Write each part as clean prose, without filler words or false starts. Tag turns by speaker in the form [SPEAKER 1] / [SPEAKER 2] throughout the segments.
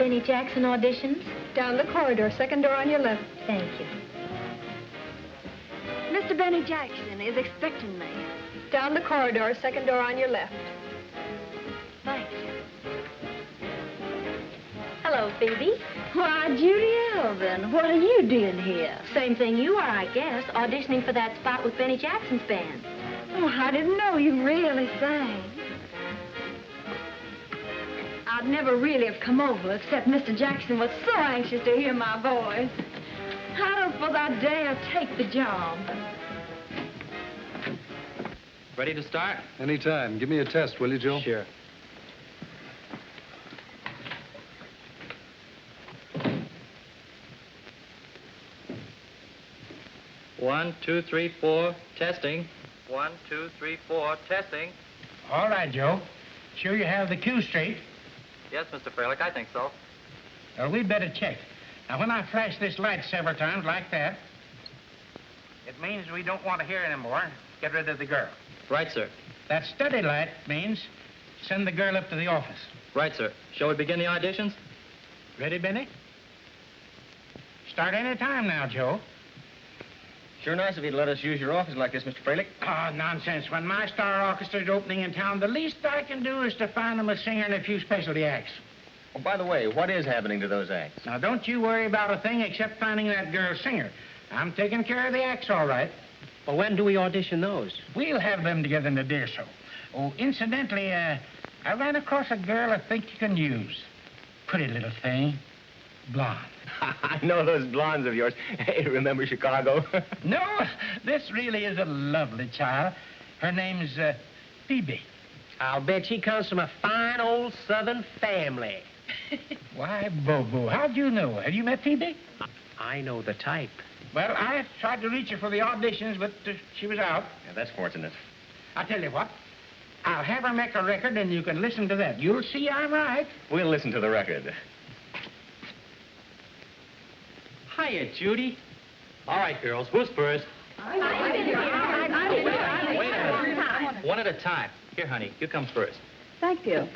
[SPEAKER 1] Benny Jackson auditions?
[SPEAKER 2] Down the corridor, second door on your left.
[SPEAKER 1] Thank you.
[SPEAKER 2] Mr. Benny Jackson is expecting me. Down the corridor, second door on your left.
[SPEAKER 1] Thanks. Hello, Phoebe.
[SPEAKER 3] Why, Judy Alvin, what are you doing here?
[SPEAKER 1] Same thing you are, I guess, auditioning for that spot with Benny Jackson's band.
[SPEAKER 3] Oh, I didn't know you really sang. I'd never really have come over, except Mr. Jackson was so anxious to hear my voice. I don't suppose I'd dare take the job.
[SPEAKER 4] Ready to start?
[SPEAKER 5] Anytime. Give me a test, will you, Joe?
[SPEAKER 4] Sure. One, two, three, four, testing. 1, 2, 3, 4, testing.
[SPEAKER 6] All right, Joe. Sure you have the cue straight?
[SPEAKER 4] Yes, Mr. Fralick, I think so.
[SPEAKER 6] Well, we'd better check. Now, when I flash this light several times like that, it means we don't want to hear anymore. Get rid of the girl.
[SPEAKER 4] Right, sir.
[SPEAKER 6] That steady light means send the girl up to the office.
[SPEAKER 4] Right, sir. Shall we begin the auditions?
[SPEAKER 6] Ready, Benny? Start any time now, Joe.
[SPEAKER 7] Sure nice if you'd let us use your office like this, Mr. Fralick.
[SPEAKER 6] Oh, nonsense. When my star orchestra's opening in town, the least I can do is to find them a singer and a few specialty acts.
[SPEAKER 7] Oh, by the way, what is happening to those acts?
[SPEAKER 6] Now, don't you worry about a thing except finding that girl singer. I'm taking care of the acts all right.
[SPEAKER 7] Well, when do we audition those?
[SPEAKER 6] We'll have them together in a day or so. Oh, incidentally, I ran across a girl I think you can use. Pretty little thing. Blonde.
[SPEAKER 7] I know those blondes of yours. Hey, remember Chicago?
[SPEAKER 6] No, this really is a lovely child. Her name's Phoebe.
[SPEAKER 7] I'll bet she comes from a fine old Southern family.
[SPEAKER 6] Why, Bobo, how'd you know? Have you met Phoebe?
[SPEAKER 7] I know the type.
[SPEAKER 6] Well, I tried to reach her for the auditions, but she was out.
[SPEAKER 7] Yeah, that's fortunate.
[SPEAKER 6] I'll tell you what. I'll have her make a record, and you can listen to that. You'll see I'm right.
[SPEAKER 7] We'll listen to the record.
[SPEAKER 4] Hiya, Judy. All right, girls, who's first? Wait a minute. One at a time. Here, honey, you come first.
[SPEAKER 3] Thank you.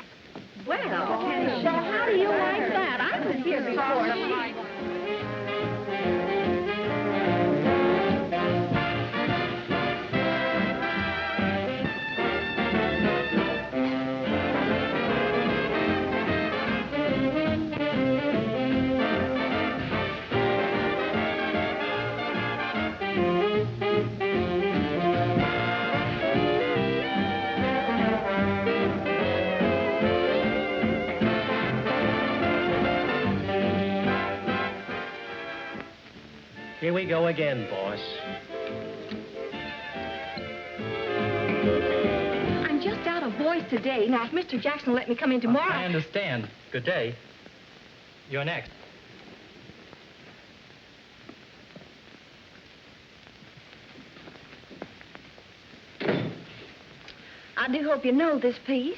[SPEAKER 3] Well, so how do you like that? I was here before.
[SPEAKER 7] Here we go again, boss.
[SPEAKER 3] I'm just out of voice today. Now, if Mr. Jackson will let me come in tomorrow...
[SPEAKER 4] I understand. Good day. You're next.
[SPEAKER 3] I do hope you know this piece.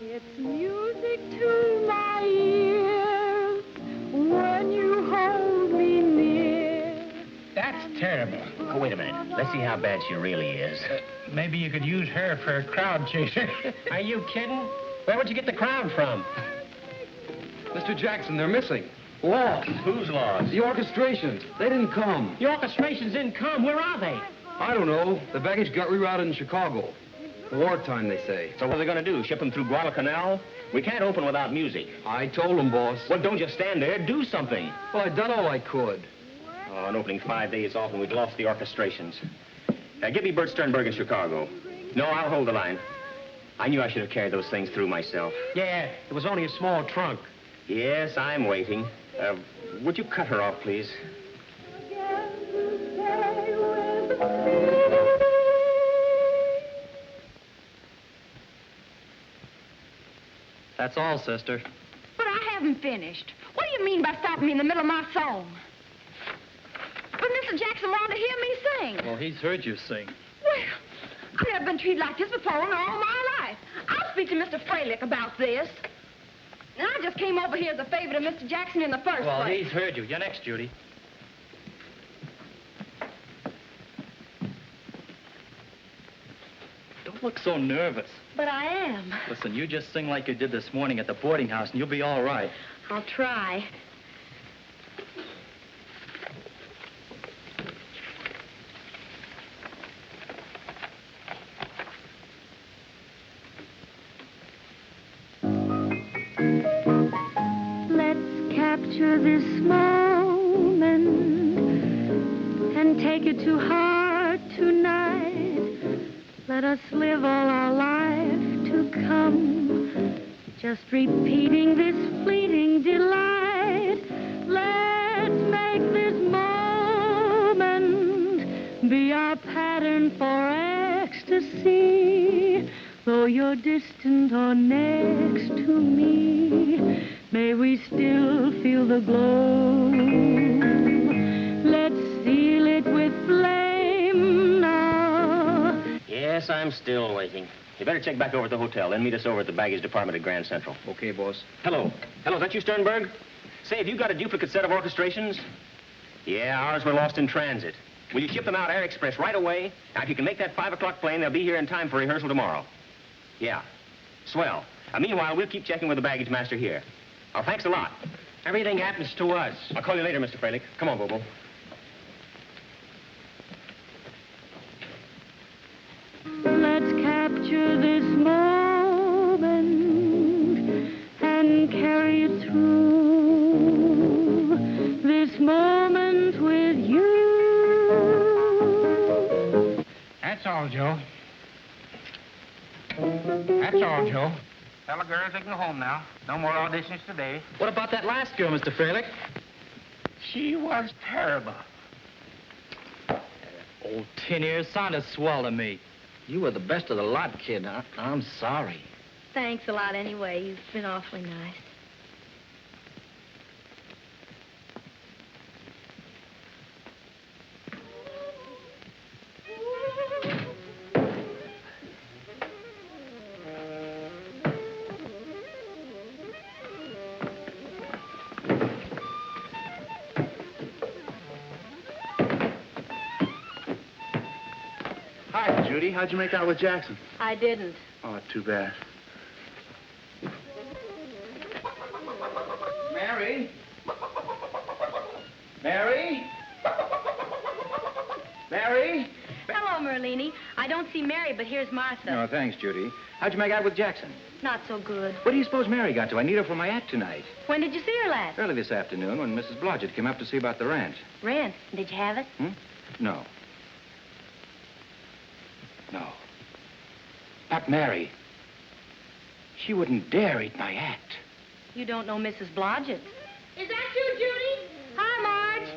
[SPEAKER 3] It's music to my ears when you hold me near.
[SPEAKER 6] That's terrible.
[SPEAKER 7] Oh, wait a minute. Let's see how bad she really is.
[SPEAKER 6] Maybe you could use her for a crowd chaser.
[SPEAKER 7] Are you kidding? Where would you get the crowd from?
[SPEAKER 5] Mr. Jackson, they're missing.
[SPEAKER 7] Lost. Who's lost?
[SPEAKER 5] The orchestrations. They didn't come.
[SPEAKER 7] The orchestrations didn't come. Where are they?
[SPEAKER 5] I don't know. The baggage got rerouted in Chicago. Wartime, they say.
[SPEAKER 7] So what are they going to do? Ship them through Guadalcanal? We can't open without music.
[SPEAKER 5] I told them, boss.
[SPEAKER 7] Well, don't just stand there. Do something.
[SPEAKER 5] Well, I done all I could.
[SPEAKER 7] Oh, an opening 5 days off and we've lost the orchestrations. Give me Bert Sternberg in Chicago. No, I'll hold the line. I knew I should have carried those things through myself.
[SPEAKER 6] Yeah, it was only a small trunk.
[SPEAKER 7] Yes, I'm waiting. Would you cut her off, please?
[SPEAKER 4] That's all, sister.
[SPEAKER 3] But I haven't finished. What do you mean by stopping me in the middle of my song? But Mr. Jackson wanted to hear me sing.
[SPEAKER 4] Well, he's heard you sing.
[SPEAKER 3] Well, I've never been treated like this before in all my life. I'll speak to Mr. Fralick about this. And I just came over here as a favor to Mr. Jackson in the first
[SPEAKER 4] Well,
[SPEAKER 3] place.
[SPEAKER 4] he's heard you. You're next, Judy. look so nervous.
[SPEAKER 1] But I am.
[SPEAKER 4] Listen, you just sing like you did this morning at the boarding house, and you'll be all right.
[SPEAKER 1] I'll try.
[SPEAKER 8] Let's capture this moment and take it to heart tonight. Let us live all our life to come, just repeating this fleeting delight. Let's make this moment be our pattern for ecstasy. Though you're distant or next to me, may we still feel the glow. Let's seal it with flame now.
[SPEAKER 7] Yes, I'm still waiting. You better check back over at the hotel, then meet us over at the baggage department at Grand Central.
[SPEAKER 5] Okay, boss.
[SPEAKER 7] Hello. Hello, is that you, Sternberg? Say, have you got a duplicate set of orchestrations? Yeah, ours were lost in transit. Will you ship them out Air Express right away? Now, if you can make that 5 o'clock plane, they'll be here in time for rehearsal tomorrow. Yeah. Swell. Meanwhile, we'll keep checking with the baggage master here. Oh, thanks a lot.
[SPEAKER 6] Everything happens to us.
[SPEAKER 7] I'll call you later, Mr. Fralick. Come on, Bobo.
[SPEAKER 8] Let's capture this moment and carry it through. This moment with you.
[SPEAKER 6] That's all, Joe. That's all, Joe. Tell the girls they can go home now. No more auditions today.
[SPEAKER 4] What about that last girl, Mr. Fralick?
[SPEAKER 6] She was terrible.
[SPEAKER 4] Old tin ears sounded swell to me.
[SPEAKER 6] You were the best of the lot, kid. I'm sorry.
[SPEAKER 1] Thanks a lot anyway. You've been awfully nice.
[SPEAKER 9] Hi, Judy. How'd you make out with Jackson?
[SPEAKER 1] I didn't.
[SPEAKER 9] Oh, too bad.
[SPEAKER 6] Mary? Mary? Mary?
[SPEAKER 1] Hello, Merlini. I don't see Mary, but here's Martha.
[SPEAKER 5] No, thanks, Judy. How'd you make out with Jackson?
[SPEAKER 1] Not so good.
[SPEAKER 5] What do you suppose Mary got to? I need her for my act tonight.
[SPEAKER 1] When did you see her last?
[SPEAKER 5] Early this afternoon when Mrs. Blodgett came up to see about the ranch.
[SPEAKER 1] Rent. Did you have it?
[SPEAKER 5] No. No. Not Mary. She wouldn't dare eat my act.
[SPEAKER 1] You don't know Mrs. Blodgett.
[SPEAKER 3] Is that you, Judy?
[SPEAKER 1] Hi, Marge.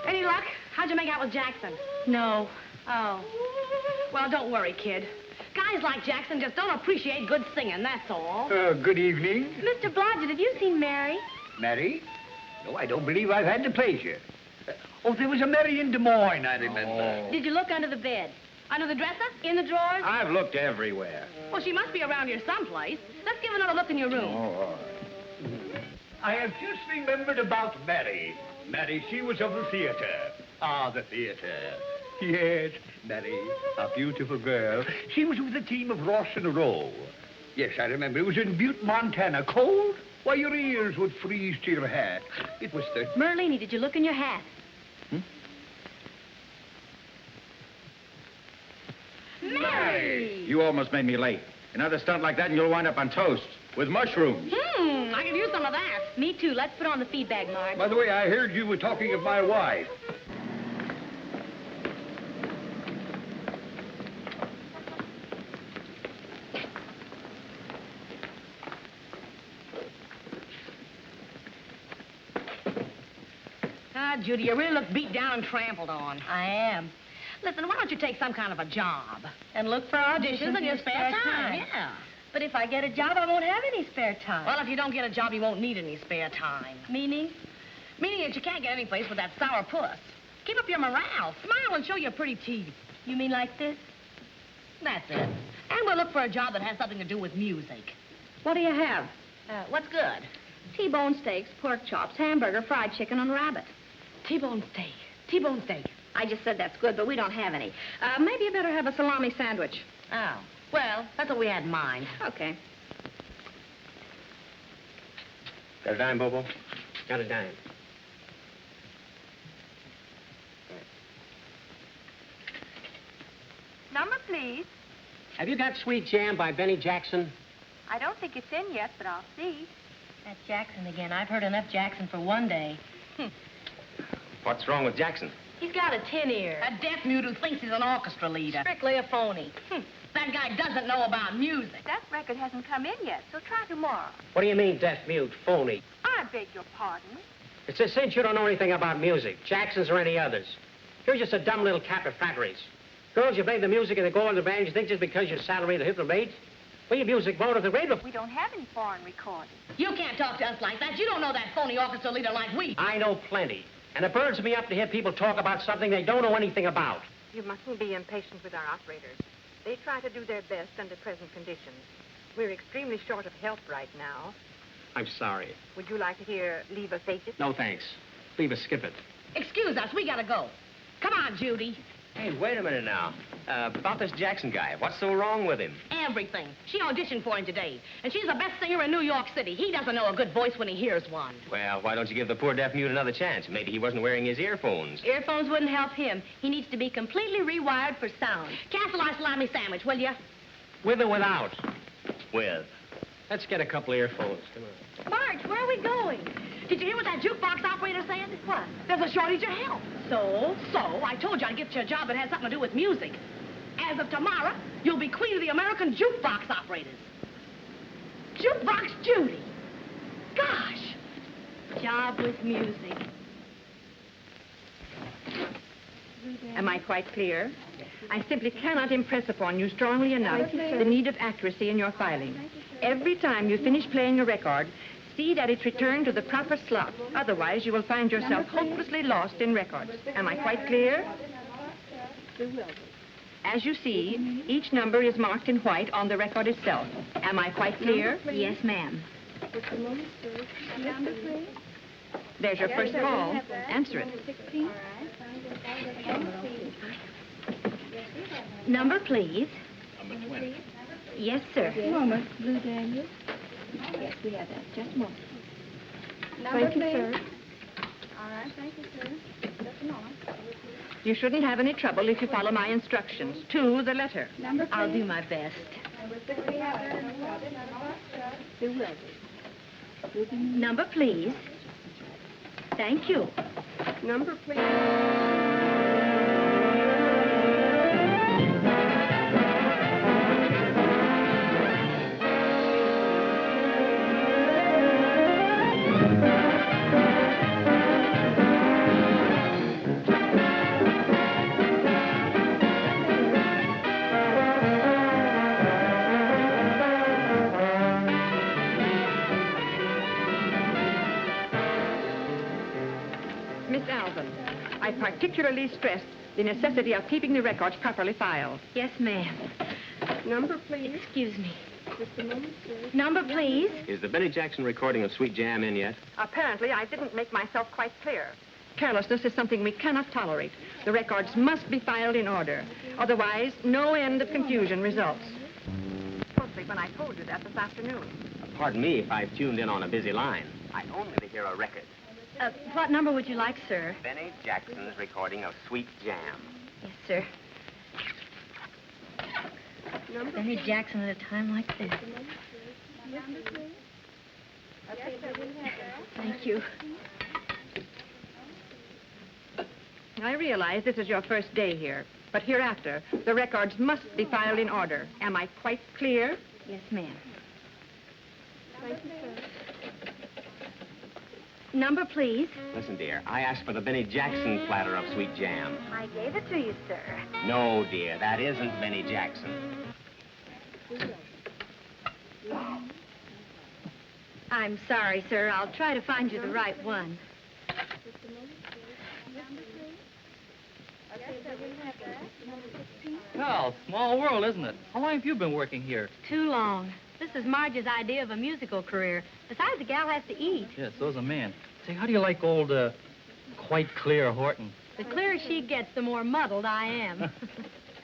[SPEAKER 3] Any luck? How'd you make out with Jackson?
[SPEAKER 1] No.
[SPEAKER 3] Oh. Well, don't worry, kid. Guys like Jackson just don't appreciate good singing, that's all.
[SPEAKER 6] Good evening.
[SPEAKER 1] Mr. Blodgett, have you seen Mary?
[SPEAKER 6] Mary? No, I don't believe I've had the pleasure. Oh, there was a Mary in Des Moines, I remember.
[SPEAKER 1] Did you look under the bed?
[SPEAKER 3] Under the dresser? In the drawers?
[SPEAKER 5] I've looked everywhere.
[SPEAKER 3] Well, she must be around here someplace. Let's give another look in your room.
[SPEAKER 5] Oh,
[SPEAKER 6] I have just remembered about Mary. Mary, she was of the theater. Ah, the theater. Yes, Mary, a beautiful girl. She was with a team of Ross and Rowe. Yes, I remember. It was in Butte, Montana. Cold? Why, your ears would freeze to your hat. It was the...
[SPEAKER 1] Merlini, did you look in your hat?
[SPEAKER 3] Mary!
[SPEAKER 5] You almost made me late. Another stunt like that and you'll wind up on toast with mushrooms.
[SPEAKER 3] I could use some of that.
[SPEAKER 1] Me too. Let's put on the feedback, Marge.
[SPEAKER 6] By the way, I heard you were talking of my wife.
[SPEAKER 3] Judy, you really look beat down and trampled on.
[SPEAKER 1] I am.
[SPEAKER 3] Listen, why don't you take some kind of a job?
[SPEAKER 1] And look for auditions
[SPEAKER 3] in your spare time. Yeah.
[SPEAKER 1] But if I get a job, I won't have any spare time.
[SPEAKER 3] Well, if you don't get a job, you won't need any spare time.
[SPEAKER 1] Meaning?
[SPEAKER 3] Meaning that you can't get any place with that sour puss. Keep up your morale. Smile and show your pretty teeth.
[SPEAKER 1] You mean like this?
[SPEAKER 3] That's it. And we'll look for a job that has something to do with music.
[SPEAKER 2] What do you have?
[SPEAKER 3] What's good?
[SPEAKER 2] T-bone steaks, pork chops, hamburger, fried chicken, and rabbit.
[SPEAKER 3] T-bone steak. T-bone steak. I just said that's good, but we don't have any. Maybe you better have a salami sandwich.
[SPEAKER 10] Oh, well, that's what we had in mind.
[SPEAKER 3] Okay.
[SPEAKER 7] Got a dime, Bobo?
[SPEAKER 5] Got a dime.
[SPEAKER 2] Number, please.
[SPEAKER 5] Have you got Sweet Jam by Benny Jackson?
[SPEAKER 2] I don't think it's in yet, but I'll see.
[SPEAKER 10] That's Jackson again. I've heard enough Jackson for one day.
[SPEAKER 7] What's wrong with Jackson?
[SPEAKER 10] He's got a tin ear. A deaf mute who thinks he's an orchestra leader. Strictly a phony. That guy doesn't know about music.
[SPEAKER 2] That record hasn't come in yet, so try tomorrow.
[SPEAKER 5] What do you mean, deaf mute, phony?
[SPEAKER 2] I beg your pardon.
[SPEAKER 5] It's a cinch you don't know anything about music, Jackson's or any others. You're just a dumb little cap of flatteries. Girls, you play the music and the go on the band, you think just because your salary will hit the rate? Well, your music won't at the rate of...
[SPEAKER 2] We don't have any foreign recordings.
[SPEAKER 10] You can't talk to us like that. You don't know that phony orchestra leader like we.
[SPEAKER 5] I know plenty. And it burns me up to hear people talk about something they don't know anything about.
[SPEAKER 2] You mustn't be impatient with our operators. They try to do their best under present conditions. We're extremely short of help right now.
[SPEAKER 5] I'm sorry.
[SPEAKER 2] Would you like to hear Leave a Face It?
[SPEAKER 5] No, thanks. Leave us skip it.
[SPEAKER 10] Excuse us. We gotta go. Come on, Judy.
[SPEAKER 7] Hey, wait a minute now. About this Jackson guy, what's so wrong with him?
[SPEAKER 10] Everything. She auditioned for him today, and she's the best singer in New York City. He doesn't know a good voice when he hears one.
[SPEAKER 7] Well, why don't you give the poor deaf mute another chance? Maybe he wasn't wearing his earphones.
[SPEAKER 1] Earphones wouldn't help him. He needs to be completely rewired for sound.
[SPEAKER 10] Cancel our salami sandwich, will you?
[SPEAKER 5] With or without?
[SPEAKER 7] With.
[SPEAKER 5] Let's get a couple of earphones. Come on.
[SPEAKER 1] Marge, where are we going?
[SPEAKER 10] Did you hear what that jukebox operator said?
[SPEAKER 1] What?
[SPEAKER 10] There's a shortage of help. So, I told you I'd get you a job that had something to do with music. As of tomorrow, you'll be queen of the American jukebox operators. Jukebox Judy. Gosh.
[SPEAKER 1] Job with music.
[SPEAKER 2] Am I quite clear? I simply cannot impress upon you strongly enough the need of accuracy in your filing. Every time you finish playing a record, see that it's returned to the proper slot. Otherwise, you will find yourself hopelessly lost in records. Am I quite clear? As you see, each number is marked in white on the record itself. Am I quite clear?
[SPEAKER 1] Yes, ma'am.
[SPEAKER 2] There's your first call. Answer it.
[SPEAKER 1] Number, please.
[SPEAKER 9] Number 20.
[SPEAKER 1] Yes, sir.
[SPEAKER 8] Moment, Blue Daniel. Yes, we have that. Just a moment. Thank you, sir.
[SPEAKER 3] All right, thank you, sir. Just a moment.
[SPEAKER 2] You shouldn't have any trouble if you follow my instructions. To the letter.
[SPEAKER 3] Number, please.
[SPEAKER 1] I'll do my best.
[SPEAKER 3] Number 6 we have there.
[SPEAKER 8] Who will be?
[SPEAKER 1] Number, please. Thank you.
[SPEAKER 2] Number, please. Miss Alvin, I particularly stress the necessity of keeping the records properly filed.
[SPEAKER 1] Yes, ma'am.
[SPEAKER 2] Number, please.
[SPEAKER 1] Excuse me.
[SPEAKER 2] Just a moment, sir.
[SPEAKER 1] Number, please.
[SPEAKER 7] Is the Benny Jackson recording of Sweet Jam in yet?
[SPEAKER 2] Apparently, I didn't make myself quite clear. Carelessness is something we cannot tolerate. The records must be filed in order. Otherwise, no end of confusion results. Mostly when I told you that this afternoon.
[SPEAKER 7] Pardon me if I've tuned in on a busy line. I only to hear a record.
[SPEAKER 1] What number would you like, sir?
[SPEAKER 7] Benny Jackson's recording of Sweet Jam.
[SPEAKER 1] Yes, sir. Benny Jackson at a time like this. Thank you.
[SPEAKER 2] I realize this is your first day here, but hereafter, the records must be filed in order. Am I quite clear?
[SPEAKER 1] Yes, ma'am.
[SPEAKER 2] Thank you, sir.
[SPEAKER 1] Number, please.
[SPEAKER 7] Listen, dear, I asked for the Benny Jackson platter of Sweet Jam.
[SPEAKER 2] I gave it to you, sir.
[SPEAKER 7] No, dear, that isn't Benny Jackson.
[SPEAKER 1] I'm sorry, sir. I'll try to find you the right one.
[SPEAKER 4] Well, small world, isn't it? How long have you been working here?
[SPEAKER 1] Too long. This is Marge's idea of a musical career. Besides, the gal has to eat.
[SPEAKER 4] Yes, so's a man. Say, how do you like old, quite clear Horton?
[SPEAKER 8] The clearer she gets, the more muddled I am.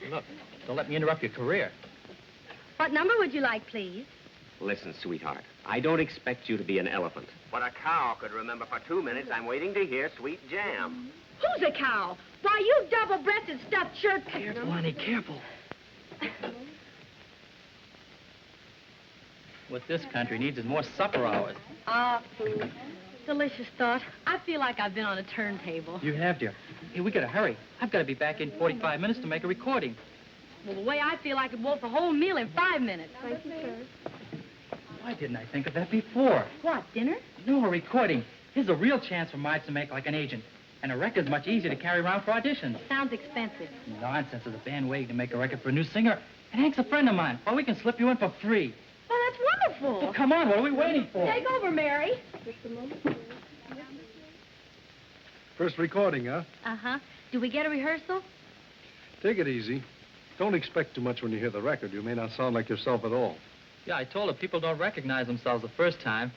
[SPEAKER 4] Look, don't let me interrupt your career.
[SPEAKER 8] What number would you like, please?
[SPEAKER 7] Listen, sweetheart, I don't expect you to be an elephant. But a cow could remember for 2 minutes I'm waiting to hear Sweet Jam.
[SPEAKER 3] Who's a cow? Why, you double-breasted stuffed shirt...
[SPEAKER 4] Careful, honey, careful. What this country needs is more supper hours.
[SPEAKER 8] Ah, food. Delicious thought. I feel like I've been on a turntable.
[SPEAKER 4] You have, dear. Hey, we gotta hurry. I've got to be back in 45 minutes to make a recording.
[SPEAKER 8] Well, the way I feel, I could wolf a whole meal in 5 minutes. Thank you, sir.
[SPEAKER 4] Why didn't I think of that before?
[SPEAKER 8] What, dinner?
[SPEAKER 4] No, a recording. Here's a real chance for Marge to make like an agent. And a record's much easier to carry around for auditions.
[SPEAKER 8] Sounds expensive.
[SPEAKER 4] Nonsense. There's a band waiting to make a record for a new singer. And Hank's a friend of mine. Well, we can slip you in for free.
[SPEAKER 3] Well, that's wonderful.
[SPEAKER 4] Well, come on. What are we waiting for?
[SPEAKER 3] Take over, Mary.
[SPEAKER 11] First recording, huh?
[SPEAKER 8] Uh-huh. Do we get a rehearsal?
[SPEAKER 11] Take it easy. Don't expect too much when you hear the record. You may not sound like yourself at all.
[SPEAKER 4] Yeah, I told her people don't recognize themselves the first time.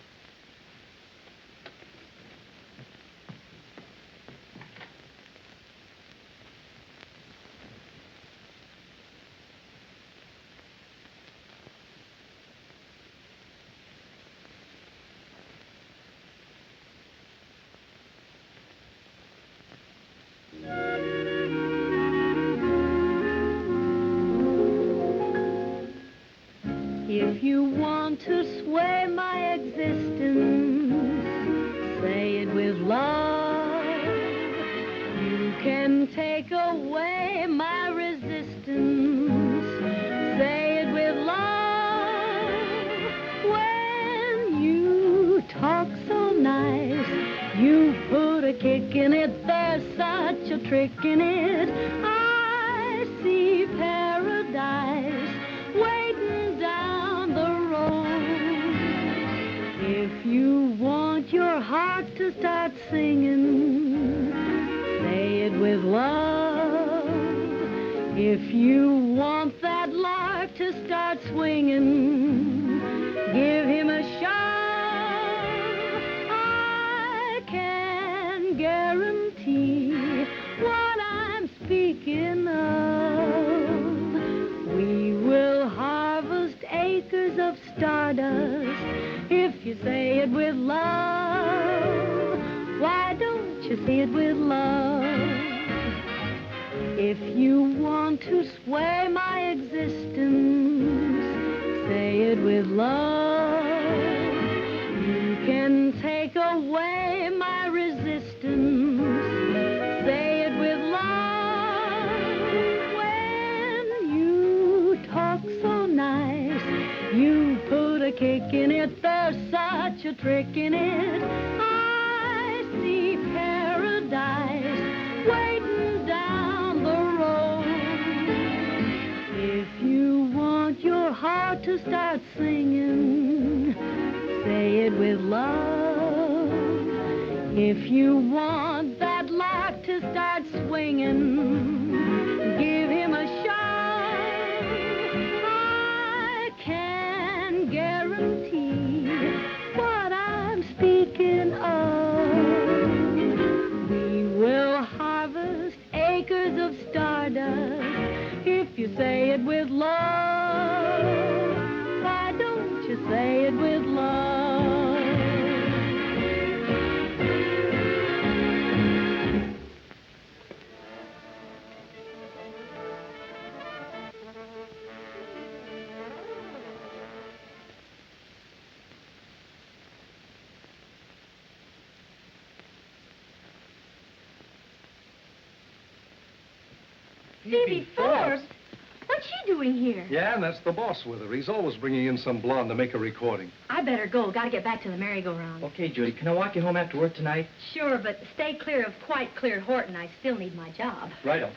[SPEAKER 8] If you want to sway my existence, say it with love. You can take away my resistance, say it with love. When you talk so nice, you put a kick in it, there's such a trick in it. I see paradise waiting down the road. If you want your heart to start singing, say it with love. If you want that lark to start swinging, give him a shove. I can guarantee what I'm speaking of. We will harvest acres of stardust if you say it with love. Why don't you say it with love? If you want to sway my existence, say it with love. You can take away my resistance, say it with love. When you talk so nice, you put a kick in it, there's such a trick in it. I see paradise waiting down the road. If you want your heart to start singing, say it with love. If you want that lark to start swinging, give him a shove. I can guarantee what I'm speaking of. We will harvest acres of stardust if you say it with love. Why don't you say it with love?
[SPEAKER 3] Phoebe Forbes? What's she doing here?
[SPEAKER 11] Yeah, and that's the boss with her. He's always bringing in some blonde to make a recording.
[SPEAKER 8] I better go. Gotta get back to the merry-go-round.
[SPEAKER 4] Okay, Judy, can I walk you home after work tonight?
[SPEAKER 8] Sure, but stay clear of quite clear Horton. I still need my job.
[SPEAKER 4] Righto.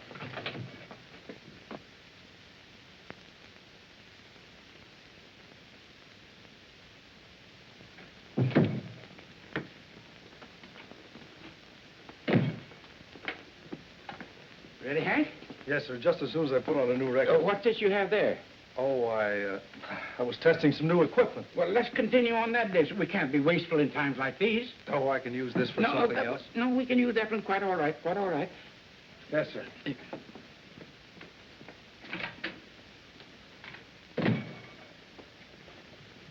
[SPEAKER 6] Ready, Hank?
[SPEAKER 11] Yes, sir, just as soon as I put on a new record.
[SPEAKER 6] What did you have there?
[SPEAKER 11] Oh, I was testing some new equipment.
[SPEAKER 6] Well, let's continue on that day. We can't be wasteful in times like these.
[SPEAKER 11] Oh, I can use this for something else.
[SPEAKER 6] No, we can use that one quite all right, quite all right.
[SPEAKER 11] Yes, sir.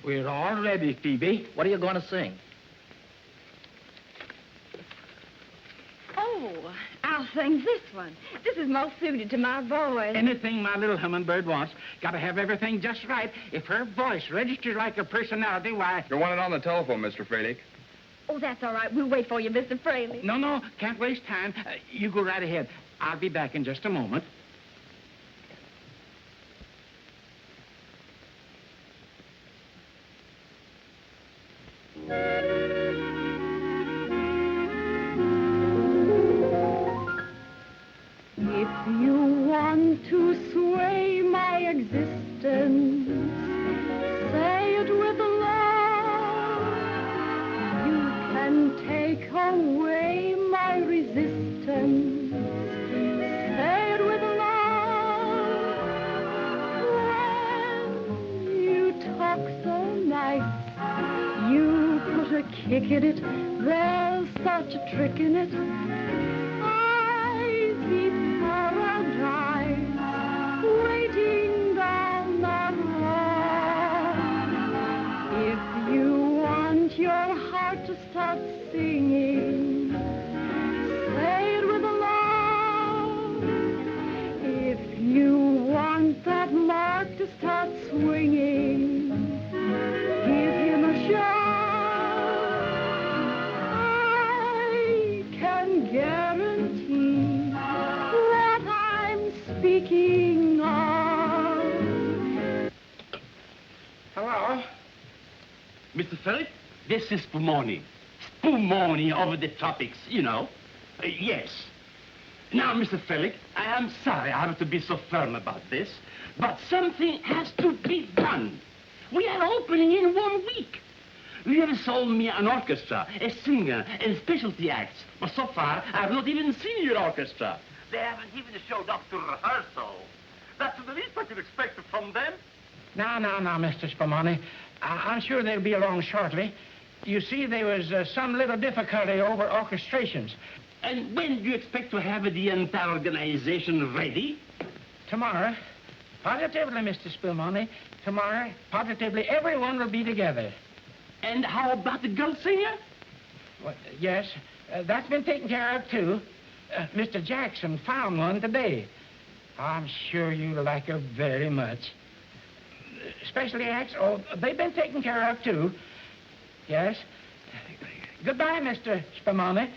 [SPEAKER 12] We're all ready, Phoebe.
[SPEAKER 4] What are you going to sing?
[SPEAKER 3] Oh, I'll sing this one. This is most suited to my voice.
[SPEAKER 12] Anything my little hummingbird wants. Got to have everything just right. If her voice registers like her personality, why...
[SPEAKER 13] You're wanted on the telephone, Mr. Fralick.
[SPEAKER 3] Oh, that's all right. We'll wait for you, Mr. Fraley.
[SPEAKER 12] No, can't waste time. You go right ahead. I'll be back in just a moment.
[SPEAKER 8] If you want to sway my existence, say it with love. You can take away my resistance, say it with love. When you talk so nice, you put a kick in it, there's such a trick in it. Waiting down that road. If you want your heart to start singing, say it with a love. If you want that lark to start swinging, give him a shot. I can guarantee what I'm speaking of.
[SPEAKER 12] Hello? Mr. Philip, this is Spumoni. Spumoni over the tropics, you know. Yes. Now, Mr. Fralick, I am sorry I have to be so firm about this, but something has to be done. We are opening in 1 week. You have sold me an orchestra, a singer, and specialty acts. But so far, I have not even seen your orchestra. They haven't even showed up to rehearsal. That's the least I could expect from them. No, Mr. Spumoni. I'm sure they'll be along shortly. You see, there was some little difficulty over orchestrations. And when do you expect to have the entire organization ready? Tomorrow. Positively, Mr. Spumoni. Tomorrow, positively, everyone will be together. And how about the girl singer? Well, yes, that's been taken care of, too. Mr. Jackson found one today. I'm sure you'll like her very much. Specialty acts, oh, they've been taken care of, too. Yes. Goodbye, Mr. Spumoni.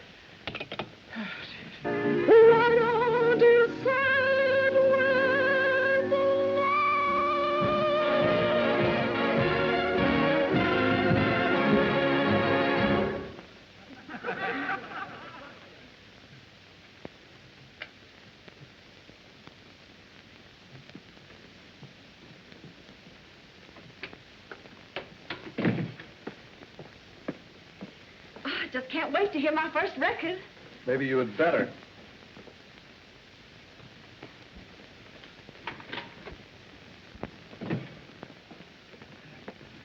[SPEAKER 8] Why don't you say it with
[SPEAKER 3] I just can't wait to hear my first record.
[SPEAKER 11] Maybe you had better.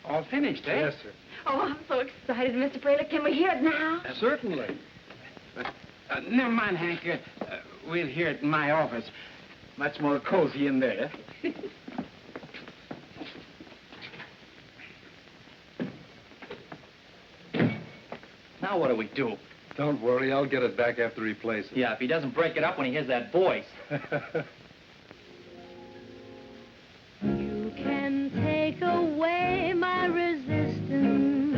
[SPEAKER 12] All finished, eh?
[SPEAKER 11] Yes, sir.
[SPEAKER 3] Oh, I'm so excited, Mr. Fraley. Can we hear it now?
[SPEAKER 11] Certainly.
[SPEAKER 12] Never mind, Hank. We'll hear it in my office. Much more cozy in there.
[SPEAKER 4] Now what do we do?
[SPEAKER 11] Don't worry, I'll get it back after he plays it.
[SPEAKER 4] Yeah, if he doesn't break it up when he hears that voice.
[SPEAKER 8] You can take away my resistance,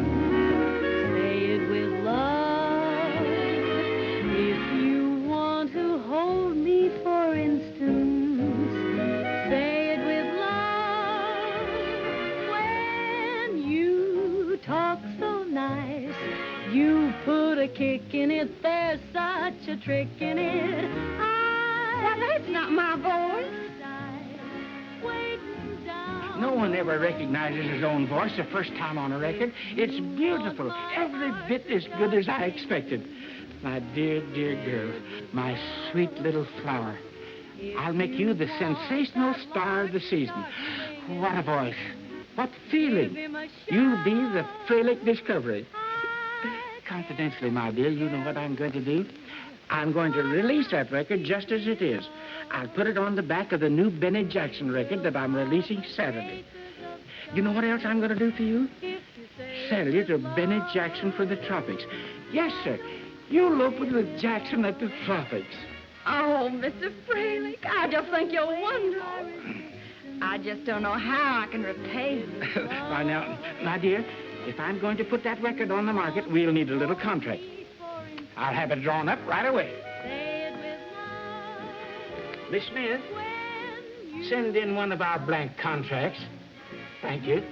[SPEAKER 8] say it with love. If you want to hold me, for instance, say it with love. When you talk so nice, you put a kick in it, there's such a trick in it.
[SPEAKER 3] Well, that's not my voice.
[SPEAKER 12] No one ever recognizes his own voice the first time on a record. It's beautiful, every bit as good as I expected. My dear, dear girl, my sweet little flower. I'll make you the sensational star of the season. What a voice. What feeling. You'll be the Fralick discovery. Confidentially, my dear, you know what I'm going to do?
[SPEAKER 14] I'm going to release that record just as it is. I'll put it on the back of the new Benny Jackson record that I'm releasing Saturday. You know what else I'm going to do for you? Sell you to Benny Jackson for the tropics. Yes, sir. You'll open with Jackson at the tropics.
[SPEAKER 3] Oh, Mr. Fralick, I just think you're wonderful. I just don't know how I can repay you.
[SPEAKER 14] Why, now, my dear, if I'm going to put that record on the market, we'll need a little contract. I'll have it drawn up right away. Miss Smith, send in one of our blank contracts. Thank you.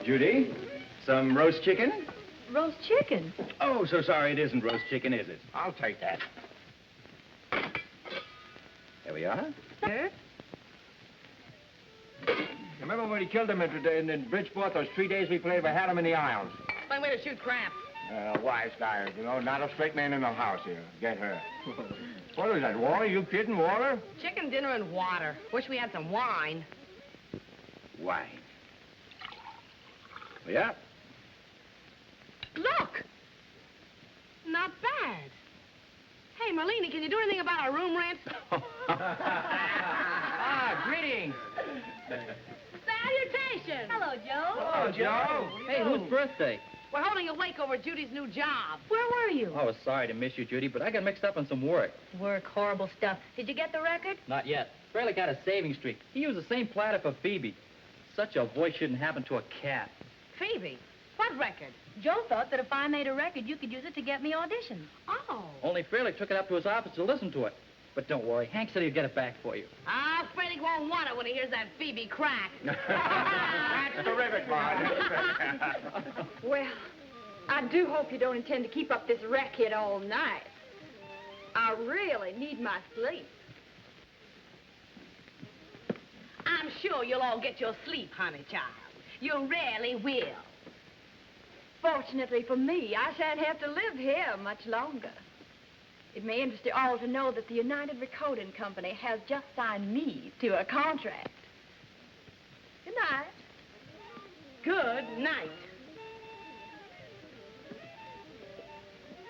[SPEAKER 7] Judy, some roast chicken?
[SPEAKER 1] Roast chicken?
[SPEAKER 7] Oh, so sorry, it isn't roast chicken, is it?
[SPEAKER 14] I'll take that.
[SPEAKER 7] There we are.
[SPEAKER 1] Sir?
[SPEAKER 5] Remember when we killed him in Bridgeport, those 3 days we played, we had him in the aisles.
[SPEAKER 10] Fine way to shoot crap.
[SPEAKER 5] Wise guy, you know, not a straight man in the house here. Get her. What is that, water? You kidding, water?
[SPEAKER 10] Chicken dinner and water. Wish we had some wine.
[SPEAKER 7] Wine. Yeah.
[SPEAKER 10] Look! Not bad. Hey, Merlini, can you do anything about our room rent?
[SPEAKER 4] Greetings.
[SPEAKER 10] Salutations!
[SPEAKER 1] Hello, Joe.
[SPEAKER 5] Oh, Joe.
[SPEAKER 4] Hey, whose birthday?
[SPEAKER 10] We're holding a wake over Judy's new job.
[SPEAKER 1] Where were you?
[SPEAKER 4] Oh, I was sorry to miss you, Judy, but I got mixed up on some work.
[SPEAKER 1] Work, horrible stuff. Did you get the record?
[SPEAKER 4] Not yet. Fralick got a saving streak. He used the same platter for Phoebe. Such a voice shouldn't happen to a cat.
[SPEAKER 10] Phoebe, what record?
[SPEAKER 1] Joe thought that if I made a record, you could use it to get me auditions.
[SPEAKER 10] Oh.
[SPEAKER 4] Only Fralick took it up to his office to listen to it. But don't worry, Hank said he'll get it back for you.
[SPEAKER 10] Ah, Fralick won't want it when he hears that Phoebe crack.
[SPEAKER 5] That's terrific, Marge.
[SPEAKER 3] Well, I do hope you don't intend to keep up this racket all night. I really need my sleep.
[SPEAKER 10] I'm sure you'll all get your sleep, honey child. You really will.
[SPEAKER 3] Fortunately for me, I shan't have to live here much longer. It may interest you all to know that the United Recording Company has just signed me to a contract. Good night.
[SPEAKER 10] Good night.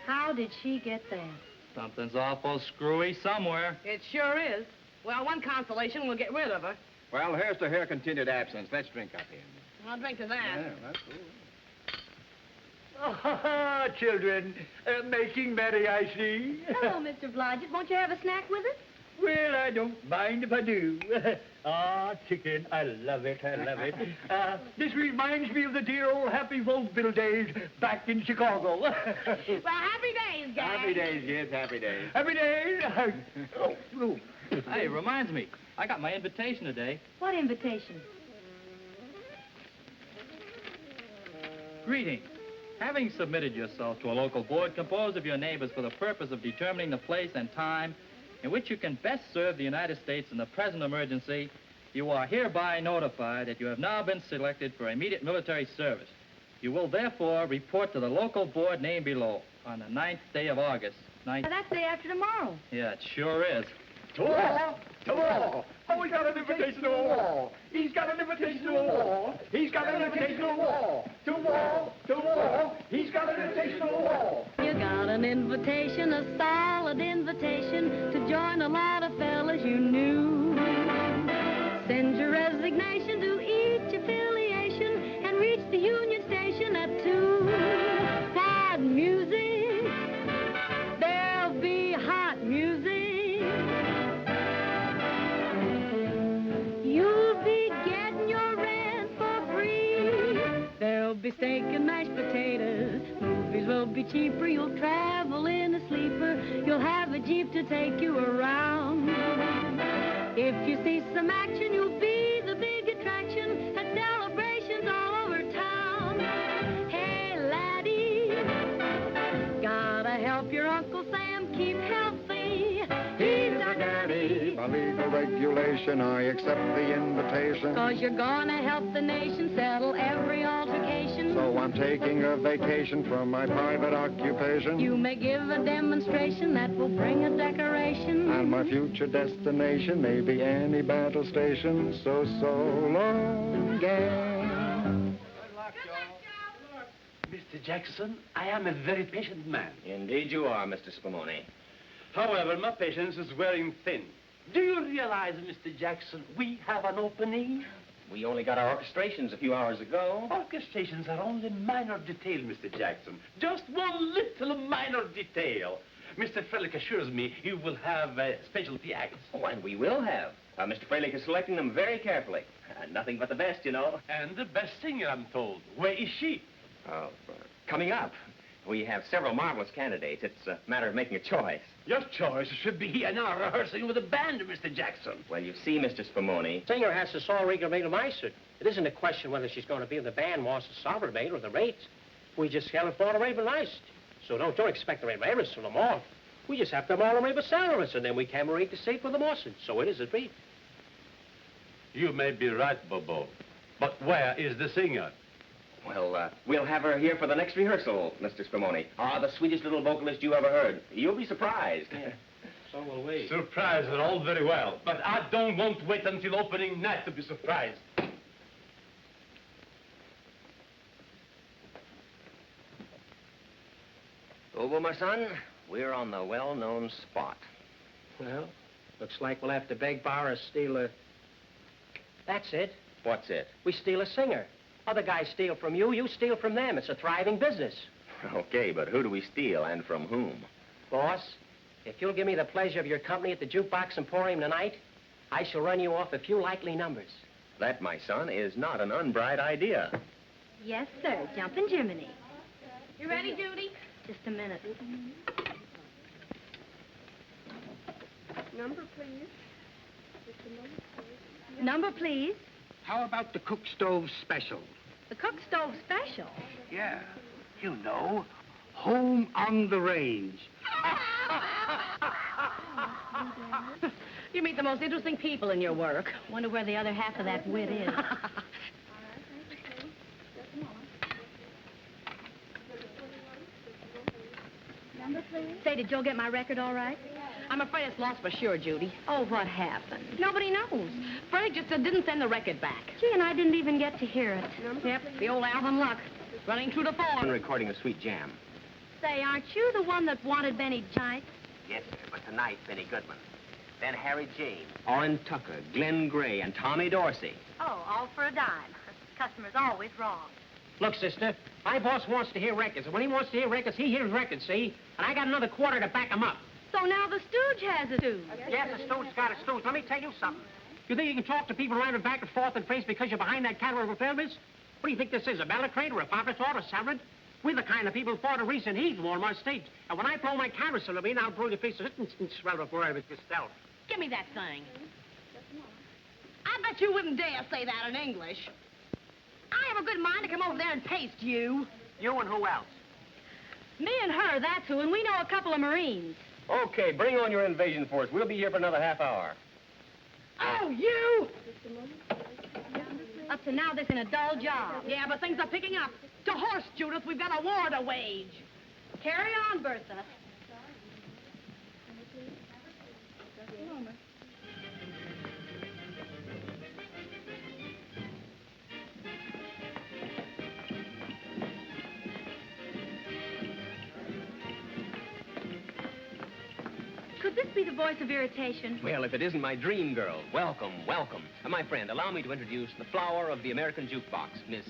[SPEAKER 1] How did she get that?
[SPEAKER 4] Something's awful screwy somewhere.
[SPEAKER 10] It sure is. Well, one consolation, we'll get rid of her.
[SPEAKER 5] Well, here's to her continued absence. Let's drink up here.
[SPEAKER 10] I'll drink to that.
[SPEAKER 5] Yeah, that's cool.
[SPEAKER 6] Ah, children, making merry, I see.
[SPEAKER 1] Hello, Mr. Blodgett. Won't you have a snack with us?
[SPEAKER 6] Well, I don't mind if I do. Chicken, I love it, I love it. This reminds me of the dear old happy vaudeville days back in Chicago.
[SPEAKER 10] Well, happy days, guys.
[SPEAKER 5] Happy days, kids, happy days.
[SPEAKER 6] Happy days.
[SPEAKER 4] Hey, it reminds me, I got my invitation today.
[SPEAKER 1] What invitation?
[SPEAKER 4] Greetings. Having submitted yourself to a local board composed of your neighbors for the purpose of determining the place and time in which you can best serve the United States in the present emergency, you are hereby notified that you have now been selected for immediate military service. You will therefore report to the local board named below on the 9th day of August.
[SPEAKER 1] That's day after tomorrow.
[SPEAKER 4] Yeah, it sure is.
[SPEAKER 6] To war! To war! Oh, he got an invitation to a war! He's got an invitation to a war! He's got an invitation to a war! To war! To war! He's got an invitation to a war!
[SPEAKER 8] You got an invitation, a solid invitation, to join a lot of fellas you knew. Send your resignation to each affiliation and reach the Union Station at 2. Hot music, there'll be hot music. You'll be getting your rent for free. There'll be steak and mashed potatoes. Movies will be cheaper. You'll travel in a sleeper. You'll have a Jeep to take you around. If you see some action, you'll be the big attraction at celebrations all over town. Hey, laddie, gotta help your Uncle Sam keep healthy. He's our daddy.
[SPEAKER 15] By legal regulation, I accept the invitation.
[SPEAKER 8] 'Cause you're gonna help the nation settle every altercation.
[SPEAKER 15] So I'm taking a vacation from my private occupation.
[SPEAKER 8] You may give a demonstration that will bring a decoration.
[SPEAKER 15] And and my future destination may be any battle station. So long, gang.
[SPEAKER 12] Mr. Jackson, I am a very patient man.
[SPEAKER 7] Indeed you are, Mr. Spumoni.
[SPEAKER 12] However, my patience is wearing thin. Do you realize, Mr. Jackson, we have an opening?
[SPEAKER 7] We only got our orchestrations a few hours ago.
[SPEAKER 12] Orchestrations are only minor detail, Mr. Jackson. Just one little minor detail. Mr. Fralick assures me you will have specialty acts.
[SPEAKER 7] Oh, and we will have. Mr. Fralick is selecting them very carefully. Nothing but the best, you know.
[SPEAKER 12] And the best singer, I'm told. Where is she?
[SPEAKER 7] Coming up. We have several marvelous candidates. It's a matter of making a choice.
[SPEAKER 12] Your choice should be an hour rehearsing with a band, Mr. Jackson.
[SPEAKER 7] Well, you see, Mr. Spumoni.
[SPEAKER 5] Singer has to saw regelmeisterd. It isn't a question whether she's going to be in the band, wants the sovereign or the rates. We just can't afford a regelmeisterd. So don't expect the regelmeisterd from them all. We just have to have all the rebelsalaries, and then we can rate the seat for the Mossad. So it is agreed.
[SPEAKER 12] You may be right, Bobo. But where is the singer?
[SPEAKER 7] Well, we'll have her here for the next rehearsal, Mr. Spumoni. The sweetest little vocalist you ever heard. You'll be surprised.
[SPEAKER 5] Yeah. So will we.
[SPEAKER 12] Surprised are all very well, but I don't want to wait until opening night to be surprised.
[SPEAKER 7] Bobo, my son, we're on the well-known spot.
[SPEAKER 5] Well, looks like we'll have to beg, borrow, or steal a... That's it.
[SPEAKER 7] What's it?
[SPEAKER 5] We steal a singer. Other guys steal from you, you steal from them. It's a thriving business.
[SPEAKER 7] Okay, but who do we steal and from whom?
[SPEAKER 5] Boss, if you'll give me the pleasure of your company at the Jukebox Emporium tonight, I shall run you off a few likely numbers.
[SPEAKER 7] That, my son, is not an unbright idea.
[SPEAKER 1] Yes, sir. Jumpin' Jiminy.
[SPEAKER 10] You ready, Judy?
[SPEAKER 1] Just a minute.
[SPEAKER 3] Number, please.
[SPEAKER 1] Number, please.
[SPEAKER 14] How about the cook stove special?
[SPEAKER 1] The cook stove special.
[SPEAKER 14] Yeah, you know, home on the range.
[SPEAKER 10] You meet the most interesting people in your work.
[SPEAKER 1] Wonder where the other half of that wit is. Say, did Joe get my record all right?
[SPEAKER 10] I'm afraid it's lost for sure, Judy.
[SPEAKER 1] Oh, what happened?
[SPEAKER 10] Nobody knows. Fralick just didn't send the record back.
[SPEAKER 1] Gee, and I didn't even get to hear it.
[SPEAKER 10] Yep, the old Alvin luck. Running true to
[SPEAKER 7] I'm
[SPEAKER 10] form.
[SPEAKER 7] recording a sweet jam.
[SPEAKER 1] Say, aren't you the one that wanted Benny tonight?
[SPEAKER 7] Yes, sir, but tonight, Benny Goodman. Then Harry James, Orrin Tucker, Glenn Gray, and Tommy Dorsey.
[SPEAKER 1] Oh, all for a dime. Customer's always wrong.
[SPEAKER 5] Look, sister, my boss wants to hear records, and when he wants to hear records, he hears records, see? And I got another quarter to back him up.
[SPEAKER 1] So now the stooge has a stooge.
[SPEAKER 5] Yes, the stooge's got a stooge. Let me tell you something. You think you can talk to people around and back and forth and face because you're behind that counter of a filmers? What do you think this is, a balacrate or a papator or a salad? We're the kind of people who fought a recent heat in Walmart State. And when I blow my camera cylinder, I'll blow your face and swell before I was yourself.
[SPEAKER 10] Give me that thing. I bet you wouldn't dare say that in English. I have a good mind to come over there and paste you.
[SPEAKER 5] You and who else?
[SPEAKER 1] Me and her, that's who, and we know a couple of Marines.
[SPEAKER 7] Okay, bring on your invasion force. We'll be here for another half hour.
[SPEAKER 10] Oh, you!
[SPEAKER 1] Up to now, this been a dull job.
[SPEAKER 10] Yeah, but things are picking up. To horse, Judith, we've got a war to wage.
[SPEAKER 1] Carry on, Bertha. Could this be the voice of irritation?
[SPEAKER 7] Well, if it isn't my dream girl, welcome, welcome. My friend, allow me to introduce the flower of the American jukebox, Miss,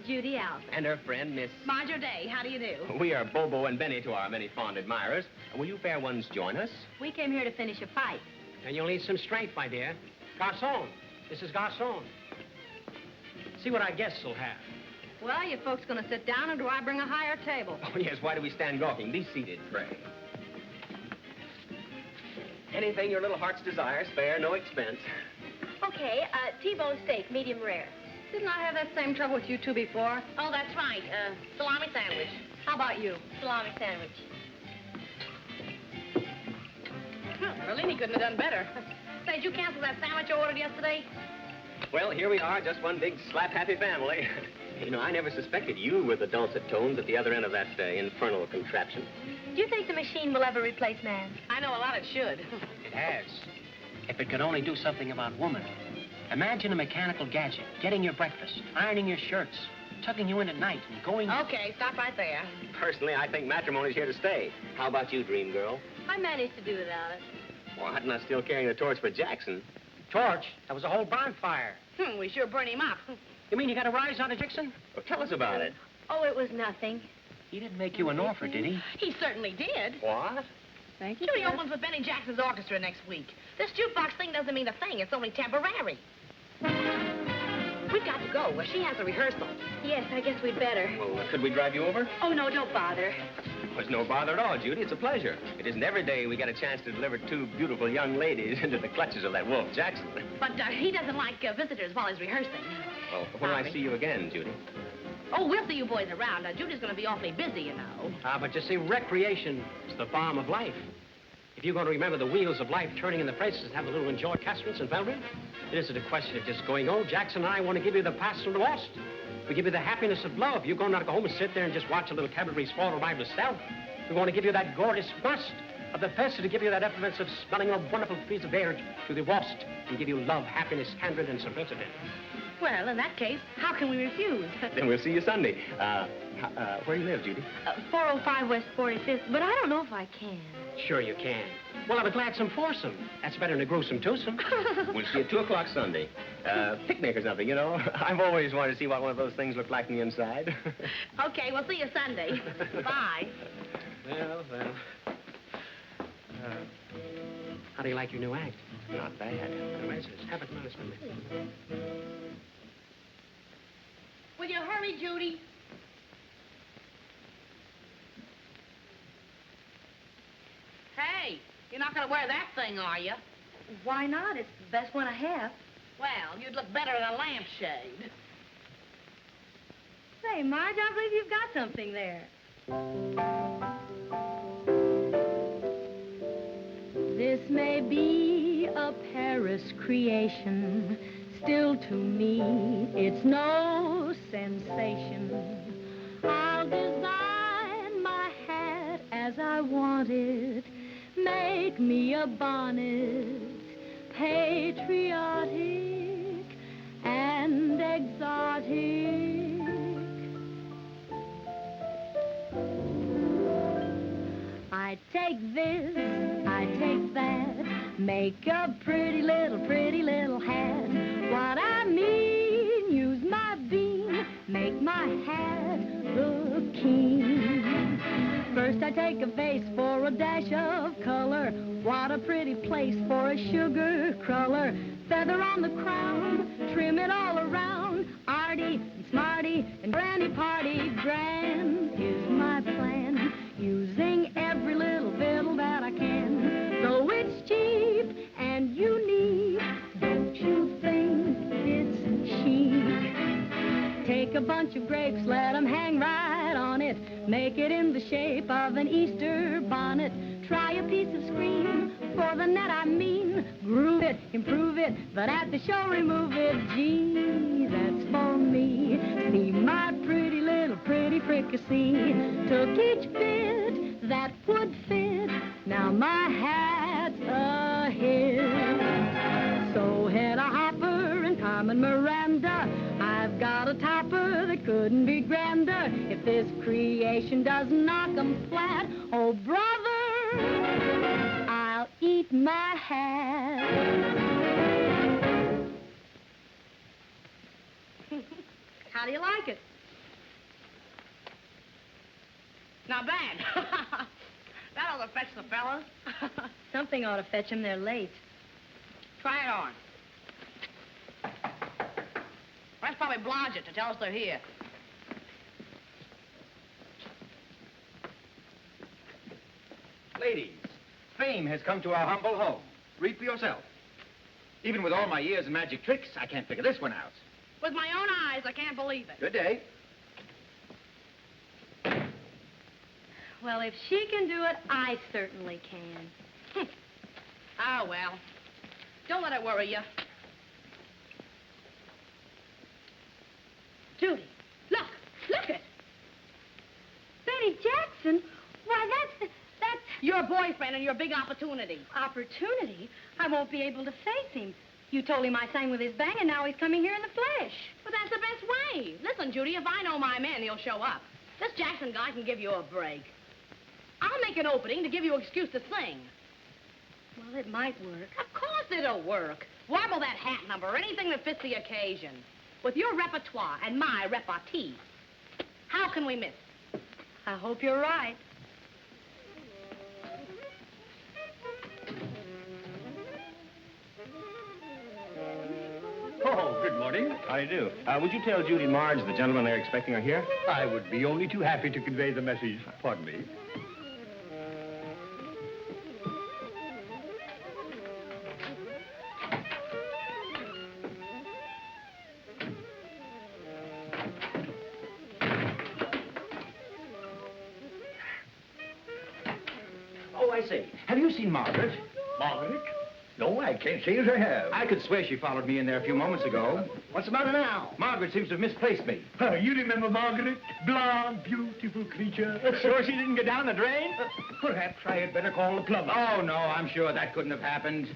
[SPEAKER 1] Judy Alvin.
[SPEAKER 7] and her friend, Miss...
[SPEAKER 10] Marge Day, how do you do?
[SPEAKER 7] We are Bobo and Benny to our many fond admirers. Will you fair ones join us?
[SPEAKER 1] We came here to finish a fight.
[SPEAKER 5] And you'll need some strength, my dear. Garçon. This is Garçon. See what our guests will have.
[SPEAKER 1] Well, you folks gonna sit down, or do I bring a higher table?
[SPEAKER 7] Oh, yes, why do we stand gawking? Be seated, pray. Anything your little heart's desire, spare no expense.
[SPEAKER 1] Okay, T-bone steak, medium rare. Didn't I have that same trouble with you two before?
[SPEAKER 10] Oh, that's right. Salami sandwich.
[SPEAKER 1] How about you? Salami sandwich.
[SPEAKER 10] Merlini couldn't have done better. Say, did you cancel that sandwich I ordered yesterday?
[SPEAKER 7] Well, here we are, just one big slap-happy family. You know, I never suspected you were the dulcet tones at the other end of that infernal contraption.
[SPEAKER 1] Do you think the machine will ever replace man?
[SPEAKER 10] I know a lot it should.
[SPEAKER 7] It
[SPEAKER 5] has. If it could only do something about woman. Imagine a mechanical gadget, getting your breakfast, ironing your shirts, tucking you in at night, and going...
[SPEAKER 10] Okay, stop right there.
[SPEAKER 7] Personally, I think matrimony's here to stay. How about you, dream girl?
[SPEAKER 1] I managed to do without it.
[SPEAKER 7] What, not still carrying the torch for Jackson?
[SPEAKER 5] Torch? That was a whole bonfire.
[SPEAKER 10] We sure burned him up.
[SPEAKER 5] You mean you got a rise out of Jackson?
[SPEAKER 7] Well, tell us about it.
[SPEAKER 1] Oh, it was nothing.
[SPEAKER 5] He didn't make you an offer, did he?
[SPEAKER 10] He certainly did.
[SPEAKER 7] What?
[SPEAKER 1] Thank you.
[SPEAKER 10] Judy opens with Benny Jackson's orchestra next week. This jukebox thing doesn't mean a thing. It's only temporary. We've got to go. She has a rehearsal.
[SPEAKER 1] Yes, I guess we'd better.
[SPEAKER 7] Well, could we drive you over?
[SPEAKER 1] Oh, no, don't bother.
[SPEAKER 7] Well, it's no bother at all, Judy. It's a pleasure. It isn't every day we get a chance to deliver two beautiful young ladies into the clutches of that wolf, Jackson.
[SPEAKER 10] But he doesn't like visitors while he's rehearsing.
[SPEAKER 7] Well, when I see you again, Judy?
[SPEAKER 10] Oh, we'll see you boys around. Judy's going to be awfully busy, you know.
[SPEAKER 5] But you see, recreation is the balm of life. If you're going to remember the wheels of life turning in the presses and have a little enjoy Casterns and Velvet, it isn't a question of just going, oh, Jackson and I want to give you the pastoral lost. We give you the happiness of love. You're going to go home and sit there and just watch a little cavalry squad arrive to stealth. We want to give you that gorgeous must of the best to give you that effervescence of smelling of wonderful breeze of air to the wast and give you love, happiness, candid, and simplicity.
[SPEAKER 10] Well, in that case, how can we refuse?
[SPEAKER 7] Then we'll see you Sunday. Where do you live, Judy?
[SPEAKER 1] 405 West 45th, but I don't know if I can.
[SPEAKER 5] Sure you can. We'll have a gladsome foursome. That's better than a gruesome twosome.
[SPEAKER 7] We'll see you at 2 o'clock Sunday. Picnic or something, you know. I've always wanted to see what one of those things looked like on the inside.
[SPEAKER 10] Okay, we'll see you Sunday. Bye.
[SPEAKER 5] Well. How do you like your new act?
[SPEAKER 7] Not bad.
[SPEAKER 5] Have it nice with me.
[SPEAKER 10] Will you hurry, Judy? Hey, you're not going to wear that thing, are you?
[SPEAKER 1] Why not? It's the best one I have.
[SPEAKER 10] Well, you'd look better in a lampshade.
[SPEAKER 1] Say, Marge, I believe you've got something there. This may be a Paris creation. Still to me, it's no sensation. I'll design my hat as I want it. Make me a bonnet, patriotic and exotic. I take this, I take that, make a pretty little hat. What I mean, use my beam, make my hat look keen. First I take a vase for a dash of color. What a pretty place for a sugar cruller. Feather on the crown, trim it all around. Arty and smarty and granny party grand is my plan. Using every little fiddle that I can. Though it's cheap and unique, don't you think it's chic? Take a bunch of grapes, let them hang right on it. Make it in the shape of an Easter bonnet. Try a piece of screen for the net, I mean. Groove it, improve it, but at the show remove it. Gee, that's for me. See my pretty fricassee. Took each bit that would fit. Now my hat's a hit. So head a hopper and Carmen Miranda. I've got a topper that couldn't be grander. If this creation doesn't knock 'em flat, oh brother, I'll eat my hat.
[SPEAKER 10] How do you like it? Not bad. That ought to fetch the fellas.
[SPEAKER 1] Something ought to fetch them. They're late.
[SPEAKER 10] Try it on. That's probably Blodgett to tell us they're here.
[SPEAKER 16] Ladies, fame has come to our humble home. Read for yourself. Even with all my years of magic tricks, I can't figure this one out.
[SPEAKER 10] With my own eyes, I can't believe it.
[SPEAKER 16] Good day.
[SPEAKER 1] Well, if she can do it, I certainly can.
[SPEAKER 10] Oh, well. Don't let it worry you. Judy, look it.
[SPEAKER 1] Benny Jackson? Why, that's...
[SPEAKER 10] Your boy boyfriend and your big opportunity.
[SPEAKER 1] Opportunity? I won't be able to face him. You told him I sang with his band, and now he's coming here in the flesh.
[SPEAKER 10] But that's the best way. Listen, Judy, if I know my man, he'll show up. This Jackson guy can give you a break. I'll make an opening to give you an excuse to sing.
[SPEAKER 1] Well, it might work.
[SPEAKER 10] Of course it'll work. Warble that hat number, anything that fits the occasion. With your repertoire and my repartee, how can we miss?
[SPEAKER 1] I hope you're right.
[SPEAKER 6] Oh, good morning.
[SPEAKER 7] How do you do? Would you tell Judy and Marge the gentlemen they're expecting are here?
[SPEAKER 6] I would be only too happy to convey the message. Pardon me.
[SPEAKER 16] Oh, I say, have you seen Margaret?
[SPEAKER 6] Margaret? No, I can't say as I have.
[SPEAKER 16] I could swear she followed me in there a few moments ago.
[SPEAKER 6] What's the matter now?
[SPEAKER 16] Margaret seems to have misplaced me.
[SPEAKER 6] You remember Margaret? Blonde, beautiful creature.
[SPEAKER 16] Sure she didn't get down the drain?
[SPEAKER 6] Perhaps I had better call the plumber.
[SPEAKER 16] Oh, no, I'm sure that couldn't have happened.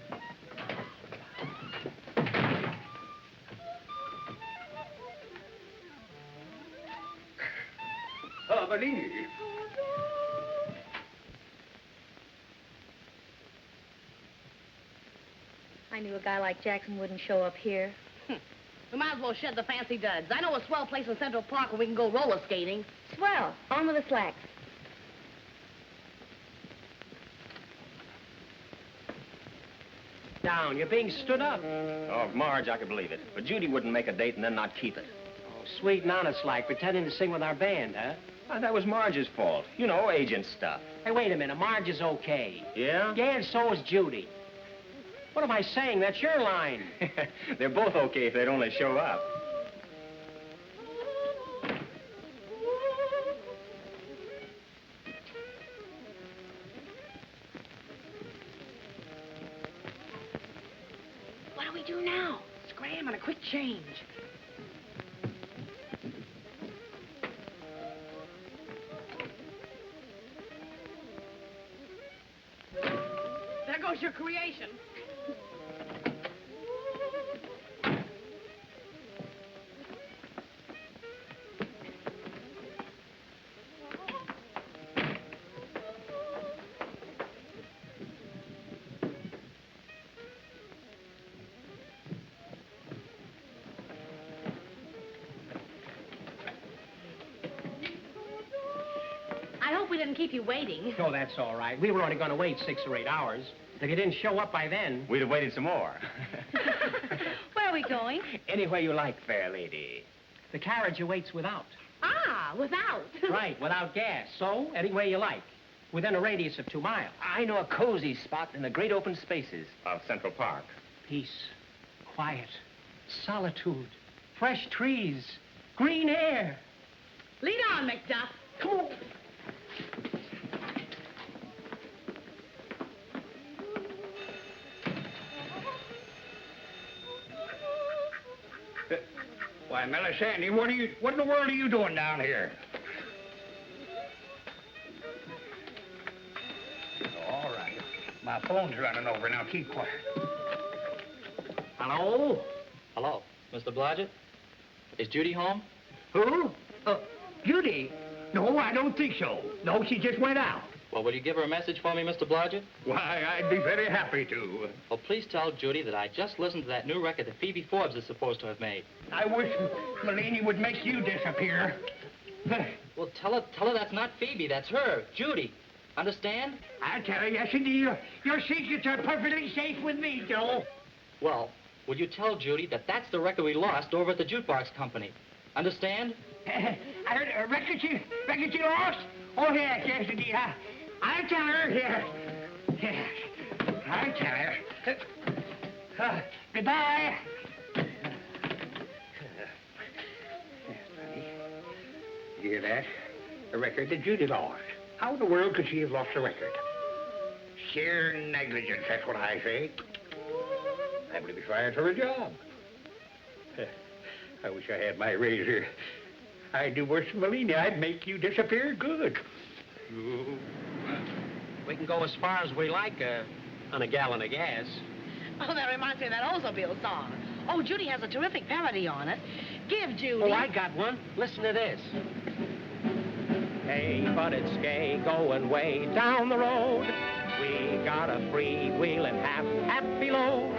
[SPEAKER 6] Merlini.
[SPEAKER 1] I knew a guy like Jackson wouldn't show up here.
[SPEAKER 10] We might as well shed the fancy duds. I know a swell place in Central Park where we can go roller skating.
[SPEAKER 1] Swell. On with the slacks.
[SPEAKER 5] Down. You're being stood up.
[SPEAKER 7] Oh, Marge, I could believe it. But Judy wouldn't make a date and then not keep it.
[SPEAKER 5] Oh, sweet and honest like, pretending to sing with our band, huh?
[SPEAKER 7] That was Marge's fault. You know, agent stuff.
[SPEAKER 5] Hey, wait a minute. Marge is okay.
[SPEAKER 7] Yeah?
[SPEAKER 5] Yeah, and so is Judy. What am I saying? That's your line.
[SPEAKER 7] They're both okay if they'd only show up.
[SPEAKER 10] What do we do now? Scram and a quick change. There goes your creation. I hope we didn't keep you waiting.
[SPEAKER 5] Oh, that's all right. We were only going to wait 6 or 8 hours. If you didn't show up by then...
[SPEAKER 7] We'd have waited some more.
[SPEAKER 1] Where are we going?
[SPEAKER 7] Anywhere you like, fair lady.
[SPEAKER 5] The carriage awaits without.
[SPEAKER 10] Ah, without.
[SPEAKER 5] Right, without gas. So, anywhere you like. Within a radius of 2 miles.
[SPEAKER 7] I know a cozy spot in the great open spaces of Central Park.
[SPEAKER 5] Peace, quiet, solitude, fresh trees, green air.
[SPEAKER 10] Lead on, McDuff.
[SPEAKER 5] Come on.
[SPEAKER 6] Why, Melisande, what in the world are you doing down here? All right. My phone's running over. Now keep quiet.
[SPEAKER 5] Hello?
[SPEAKER 4] Hello, Mr. Blodgett? Is Judy home?
[SPEAKER 6] Who? Judy? No, I don't think so. No, she just went out.
[SPEAKER 4] Well, will you give her a message for me, Mr. Blodgett?
[SPEAKER 6] Why, I'd be very happy to.
[SPEAKER 4] Well, please tell Judy that I just listened to that new record that Phoebe Forbes is supposed to have made.
[SPEAKER 6] I wish Merlini would make you disappear.
[SPEAKER 4] Well, tell her that's not Phoebe, that's her, Judy. Understand?
[SPEAKER 6] I'll tell her, yes, indeed. Your secrets are perfectly safe with me, Joe.
[SPEAKER 4] Well, will you tell Judy that that's the record we lost over at the jukebox company? Understand?
[SPEAKER 6] I heard a record you lost? Oh, yes, indeed. I'll tell her, yes. Yes, I'll tell her. Goodbye. You hear that? A record that Judy lost. How in the world could she have lost a record? Sheer negligence, that's what I say. I believe it's fired for a job. I wish I had my razor. I'd do worse than Merlini. I'd make you disappear good.
[SPEAKER 5] We can go as far as we like on a gallon of gas.
[SPEAKER 10] Oh, that reminds me of that Oldsmobile song. Oh, Judy has a terrific parody on it. Give Judy.
[SPEAKER 5] Oh, I got one. Listen to this. Hey, but it's gay going way down the road. We got a freewheeling happy load.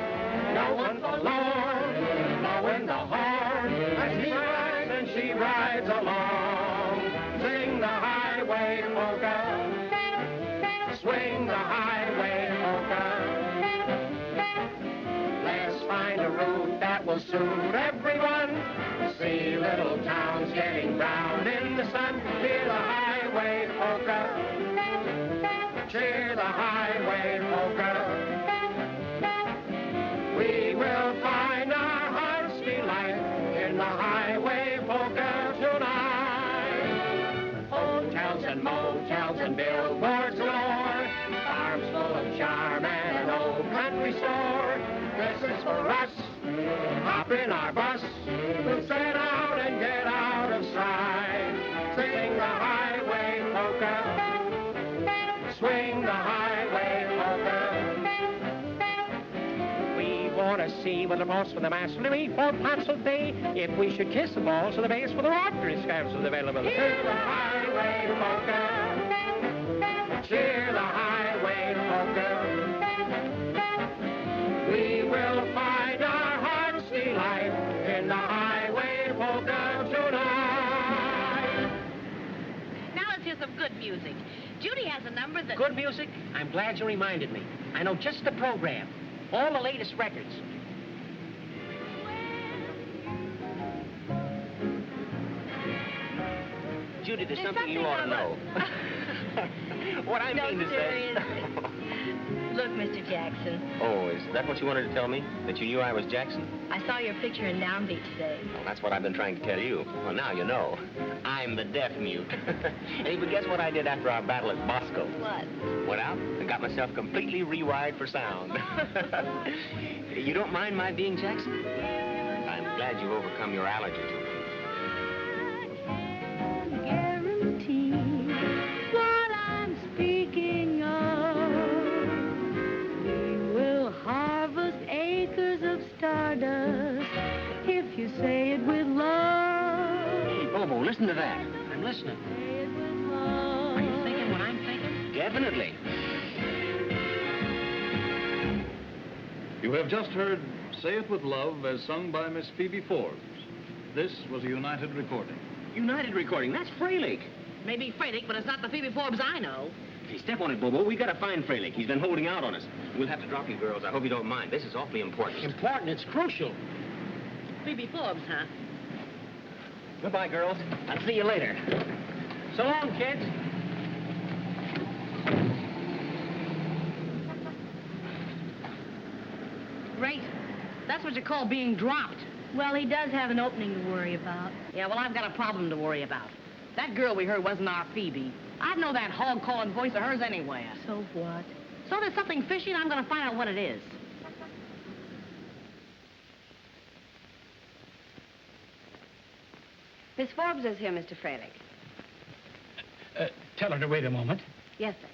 [SPEAKER 5] No one forlorn, blowing the horn. As he rides and she rides along. Sing the highway polka. Swing the highway polka. Let's find a route that will suit everyone. See little towns getting brown in the sun. Hear the highway polka. Cheer the highway polka. We will find our heart's delight in the highway polka tonight. Hotels and motels and billboards galore. Farms full of charm and an old country store. This is for us. Hop in our bus. We'll set out and get out of sight. Sing the highway polka. Swing the highway polka. We want to see what the boss for the master we for pencil day. If we should kiss the balls of the base for the rotary scarves of available. Hear the highway polka. Cheer the highway polka. We will find our heart's delight in the highway polka tonight.
[SPEAKER 10] Now let's hear some good music. Judy has a number that...
[SPEAKER 5] Good music? I'm glad you reminded me. I know just the program. All the latest records.
[SPEAKER 7] Judy, there's something you ought to know. What I mean to say...
[SPEAKER 3] Look, Mr. Jackson,
[SPEAKER 7] Oh, is that what you wanted to tell me? That you knew I was Jackson?
[SPEAKER 3] I saw your picture in Downbeat today.
[SPEAKER 7] Well, that's what I've been trying to tell you. Well, now you know. I'm the deaf mute. Hey, but guess what I did after our battle at Bosco?
[SPEAKER 3] What?
[SPEAKER 7] Went out and got myself completely rewired for sound. You don't mind my being Jackson? I'm glad you've overcome your allergy to me.
[SPEAKER 8] Guarantee what I'm speaking of. We will harvest acres of stardust if you say it with love.
[SPEAKER 7] Hey, Bobo, listen to that.
[SPEAKER 5] I'm listening.
[SPEAKER 8] Say it with love.
[SPEAKER 5] Are you thinking what I'm thinking?
[SPEAKER 7] Definitely.
[SPEAKER 11] You have just heard Say It With Love as sung by Miss Phoebe Forbes. This was a United recording.
[SPEAKER 7] United Recording, that's Fralick.
[SPEAKER 10] Maybe Fralick, but it's not the Phoebe Forbes I know.
[SPEAKER 7] Hey, step on it, Bobo. We gotta find Fralick. He's been holding out on us. We'll have to drop you girls. I hope you don't mind. This is awfully important.
[SPEAKER 5] Important, it's crucial.
[SPEAKER 10] Phoebe Forbes, huh?
[SPEAKER 7] Goodbye, girls.
[SPEAKER 5] I'll see you later. So long, kids.
[SPEAKER 10] Great. That's what you call being dropped.
[SPEAKER 1] Well, he does have an opening to worry about.
[SPEAKER 10] Yeah, well, I've got a problem to worry about. That girl we heard wasn't our Phoebe. I'd know that hog-calling voice of hers anywhere.
[SPEAKER 1] So what?
[SPEAKER 10] So there's something fishy, and I'm going to find out what it is.
[SPEAKER 3] Miss Forbes is here, Mr. Fralick.
[SPEAKER 14] Tell her to wait a moment.
[SPEAKER 3] Yes, sir.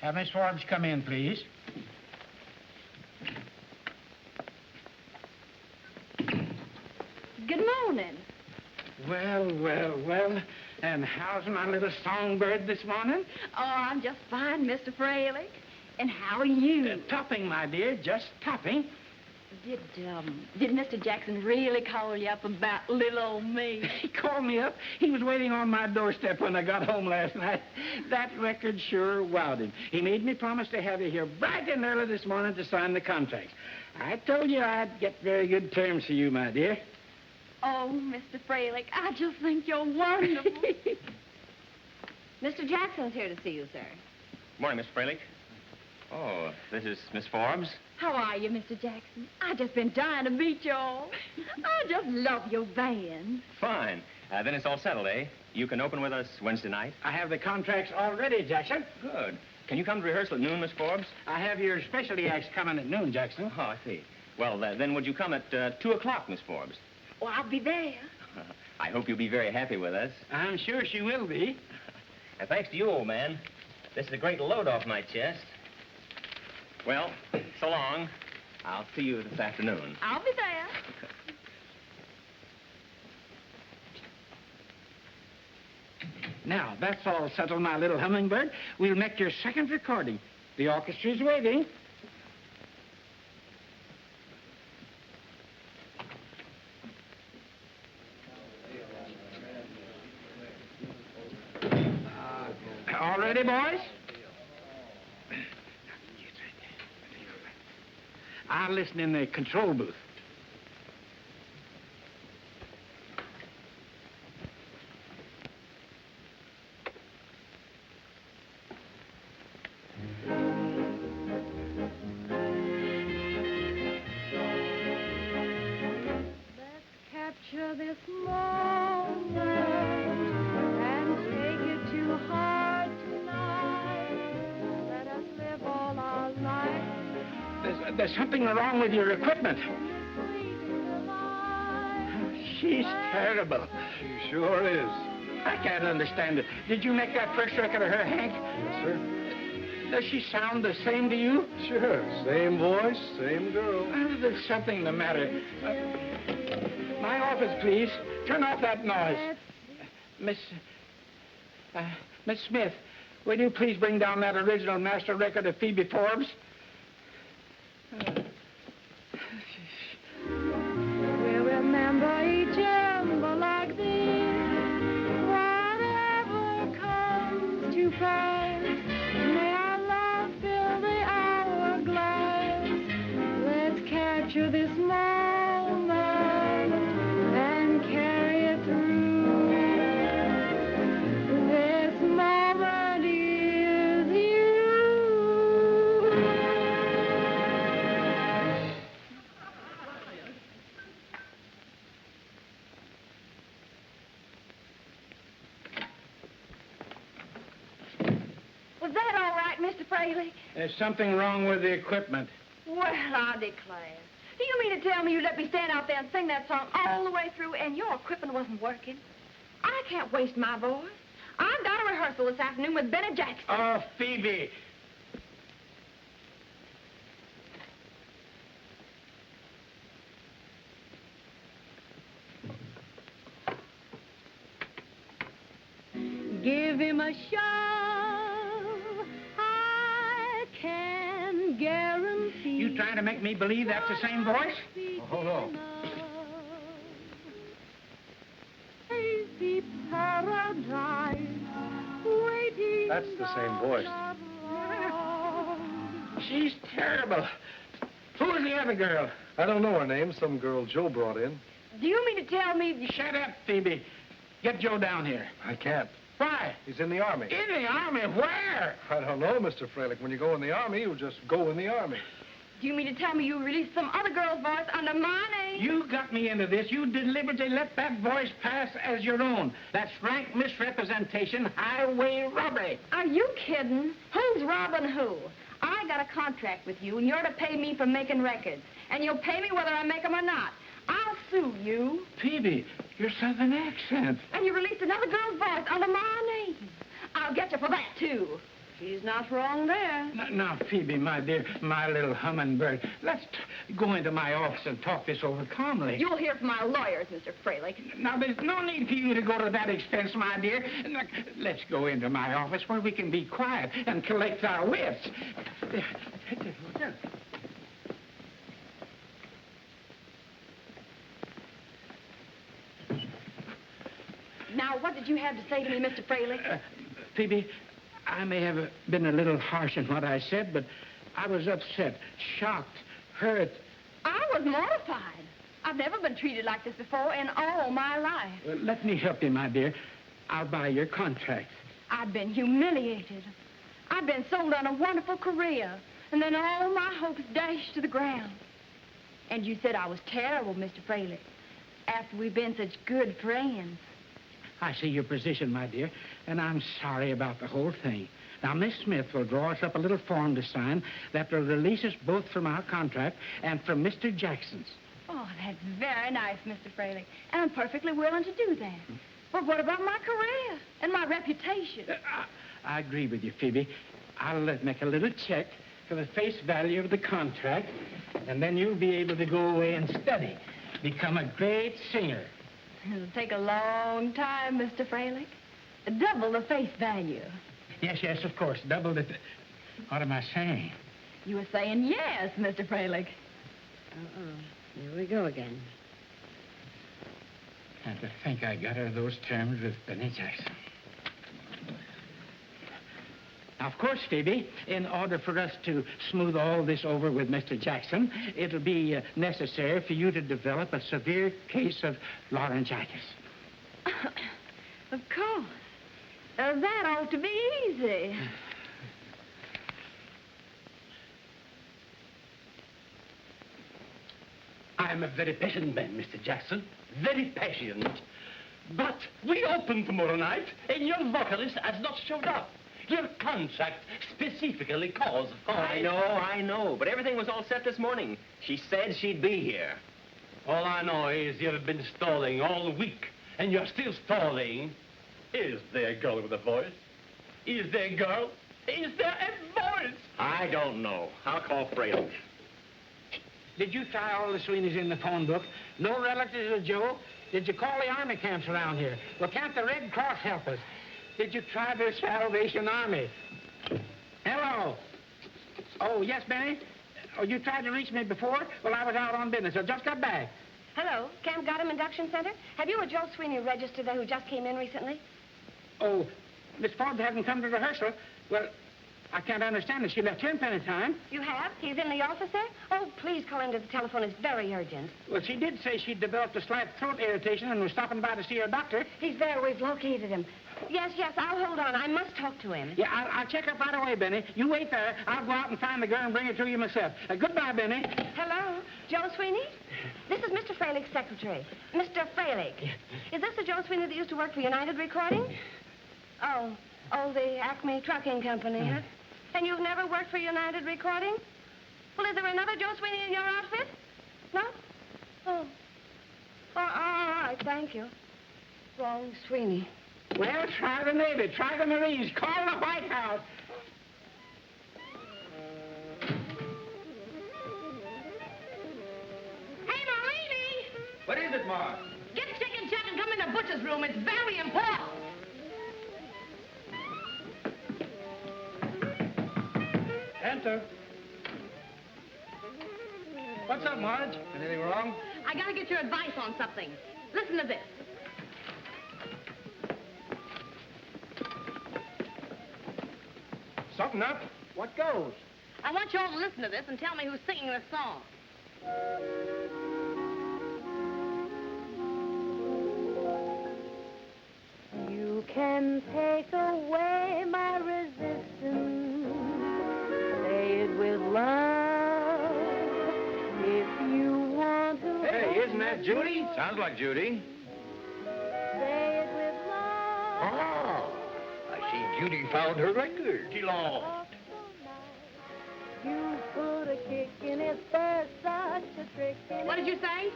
[SPEAKER 14] Have Miss Forbes come in, please.
[SPEAKER 3] Good morning.
[SPEAKER 14] Well, well, well. And how's my little songbird this morning?
[SPEAKER 3] Oh, I'm just fine, Mr. Fralick. And how are you?
[SPEAKER 14] Topping, my dear, just topping.
[SPEAKER 3] Did Mr. Jackson really call you up about little old me?
[SPEAKER 14] He called me up. He was waiting on my doorstep when I got home last night. That record sure wowed him. He made me promise to have you here bright and early this morning to sign the contract. I told you I'd get very good terms for you, my dear.
[SPEAKER 3] Oh, Mr. Fralick, I just think you're wonderful. Mr. Jackson's here to see you, sir.
[SPEAKER 7] Morning, Mr. Fralick. Oh, this is Miss Forbes?
[SPEAKER 3] How are you, Mr. Jackson? I just been dying to meet y'all. I just love your band.
[SPEAKER 7] Fine. Then it's all settled, eh? You can open with us Wednesday night?
[SPEAKER 14] I have the contracts all ready, Jackson.
[SPEAKER 7] Good. Can you come to rehearsal at noon, Miss Forbes?
[SPEAKER 14] I have your specialty acts coming at noon, Jackson.
[SPEAKER 7] Oh, I see. Well, then would you come at 2 o'clock, Miss Forbes?
[SPEAKER 3] Oh, I'll be there.
[SPEAKER 7] I hope you'll be very happy with us.
[SPEAKER 14] I'm sure she will be.
[SPEAKER 7] And thanks to you, old man. This is a great load off my chest. Well, so long. I'll see you this afternoon.
[SPEAKER 3] I'll be there.
[SPEAKER 14] Now, that's all settled, my little hummingbird. We'll make your second recording. The orchestra's waiting. All ready, boys? I'll listen in the control booth.
[SPEAKER 1] Capture this moment and take it to heart tonight. Let us live all our life.
[SPEAKER 14] There's something wrong with your equipment. She's terrible.
[SPEAKER 11] She sure is.
[SPEAKER 14] I can't understand it. Did you make that first record of her, Hank?
[SPEAKER 11] Yes, sir.
[SPEAKER 14] Does she sound the same to you?
[SPEAKER 11] Sure. Same voice, same girl.
[SPEAKER 14] There's something the matter. My office, please. Turn off that noise. Miss Smith, will you please bring down that original master record of Phoebe Forbes?
[SPEAKER 1] We'll remember each other like this. Whatever comes to pass, may our love fill the hourglass. Let's capture this moment and carry it through. This moment is you.
[SPEAKER 3] Was that all right, Mr. Fralick?
[SPEAKER 14] There's something wrong with the equipment.
[SPEAKER 3] Well, I declare. Do you mean to tell me you let me stand out there and sing that song all the way through and your equipment wasn't working? I can't waste my voice. I've got a rehearsal this afternoon with Bennett Jackson.
[SPEAKER 14] Oh, Phoebe.
[SPEAKER 1] Give him a shove. I can guarantee.
[SPEAKER 14] You trying to make me believe that's the same voice?
[SPEAKER 11] Hold on.
[SPEAKER 1] Hazy paradise waiting.
[SPEAKER 11] That's the same voice.
[SPEAKER 14] She's terrible. Who's the other girl?
[SPEAKER 11] I don't know her name. Some girl Joe brought in.
[SPEAKER 3] Do you mean to tell me...
[SPEAKER 14] Shut up, Phoebe. Get Joe down here.
[SPEAKER 11] I can't.
[SPEAKER 14] Why?
[SPEAKER 11] He's in the Army.
[SPEAKER 14] In the Army? Where?
[SPEAKER 11] I don't know, Mr. Fralick. When you go in the Army, you just go in the Army.
[SPEAKER 3] Do you mean to tell me you released some other girl's voice under my name?
[SPEAKER 14] You got me into this. You deliberately let that voice pass as your own. That's rank misrepresentation, highway robbery.
[SPEAKER 3] Are you kidding? Who's robbing who? I got a contract with you, and you're to pay me for making records. And you'll pay me whether I make them or not. I'll sue you.
[SPEAKER 14] Phoebe, your southern accent.
[SPEAKER 3] And you released another girl's voice under my name. I'll get you for that, too. She's not wrong there.
[SPEAKER 14] Now, Phoebe, my dear, my little hummingbird, let's go into my office and talk this over calmly.
[SPEAKER 3] You'll hear from my lawyers, Mr. Fralick.
[SPEAKER 14] Now, there's no need for you to go to that expense, my dear. Look, let's go into my office where we can be quiet and collect our wits.
[SPEAKER 3] Now, what did you have to say to me, Mr. Fralick?
[SPEAKER 14] Phoebe, I may have been a little harsh in what I said, but I was upset, shocked, hurt.
[SPEAKER 3] I was mortified. I've never been treated like this before in all my life.
[SPEAKER 14] Well, let me help you, my dear. I'll buy your contract.
[SPEAKER 3] I've been humiliated. I've been sold on a wonderful career. And then all my hopes dashed to the ground. And you said I was terrible, Mr. Fralick, after we've been such good friends.
[SPEAKER 14] I see your position, my dear, and I'm sorry about the whole thing. Now, Miss Smith will draw us up a little form to sign that will release us both from our contract and from Mr. Jackson's.
[SPEAKER 3] Oh, that's very nice, Mr. Fralick. And I'm perfectly willing to do that. But what about my career and my reputation?
[SPEAKER 14] I agree with you, Phoebe. I'll make a little check for the face value of the contract, and then you'll be able to go away and study, become a great singer.
[SPEAKER 3] It'll take a long time, Mr. Fralick. Double the face value.
[SPEAKER 14] Yes, of course. Double the... What am I saying?
[SPEAKER 3] You were saying yes, Mr. Fralick.
[SPEAKER 2] Uh-oh. Here we go again.
[SPEAKER 14] And to think I got her those terms with Benny Jackson. Now, of course, Phoebe, in order for us to smooth all this over with Mr. Jackson, it'll be necessary for you to develop a severe case of laryngitis.
[SPEAKER 3] Of course. That ought to be easy.
[SPEAKER 12] I'm a very patient man, Mr. Jackson. Very patient. But we open tomorrow night, and your vocalist has not showed up. Your contract specifically calls for...
[SPEAKER 7] I know. But everything was all set this morning. She said she'd be here.
[SPEAKER 12] All I know is you've been stalling all week, and you're still stalling. Is there a girl with a voice? Is there a girl? Is there a voice?
[SPEAKER 7] I don't know. I'll call Fralick.
[SPEAKER 14] Did you try all the Sweeneys in the phone book? No relatives of Joe? Did you call the army camps around here? Well, can't the Red Cross help us? Did you try the Salvation Army? Hello? Oh, yes, Benny? Oh, you tried to reach me before? Well, I was out on business. I just got back.
[SPEAKER 17] Hello, Camp Gotham Induction Center? Have you a Joe Sweeney registered there who just came in recently?
[SPEAKER 14] Oh, Miss Forbes hasn't come to rehearsal. Well, I can't understand it. She left here in plenty of time.
[SPEAKER 17] You have? He's in the office there? Oh, please call him to the telephone. It's very urgent.
[SPEAKER 14] Well, she did say she'd developed a slight throat irritation and was stopping by to see her doctor.
[SPEAKER 17] He's there. We've located him. Yes, I'll hold on. I must talk to him.
[SPEAKER 14] Yeah, I'll check up right away, Benny. You wait there. I'll go out and find the girl and bring her to you myself. Goodbye, Benny.
[SPEAKER 17] Hello? Joe Sweeney? This is Mr. Fralick's secretary. Mr. Fralick. Is this the Joe Sweeney that used to work for United Recording? Oh, the Acme Trucking Company, huh? And you've never worked for United Recording? Well, is there another Joe Sweeney in your outfit? No? Oh, all right, thank you. Wrong Sweeney.
[SPEAKER 14] Well, try the Navy, try the Marines, call the White House.
[SPEAKER 10] Hey, Merlini!
[SPEAKER 16] What is it, Marge?
[SPEAKER 10] Get Chick and Jack and come in the butcher's room. It's very important.
[SPEAKER 14] Enter. What's up, Marge?
[SPEAKER 16] Anything wrong?
[SPEAKER 10] I gotta get your advice on something. Listen to this.
[SPEAKER 14] Something up? What goes?
[SPEAKER 10] I want you all to listen to this and tell me who's singing this song.
[SPEAKER 8] You can take away my resistance. Say it with love. If you want to.
[SPEAKER 16] Hey, isn't that Judy? Sounds like Judy.
[SPEAKER 8] Say it with love.
[SPEAKER 6] Oh, I see Judy found her record.
[SPEAKER 12] She lost.
[SPEAKER 8] You put a kick in his spur, such a trick in
[SPEAKER 10] What did you say?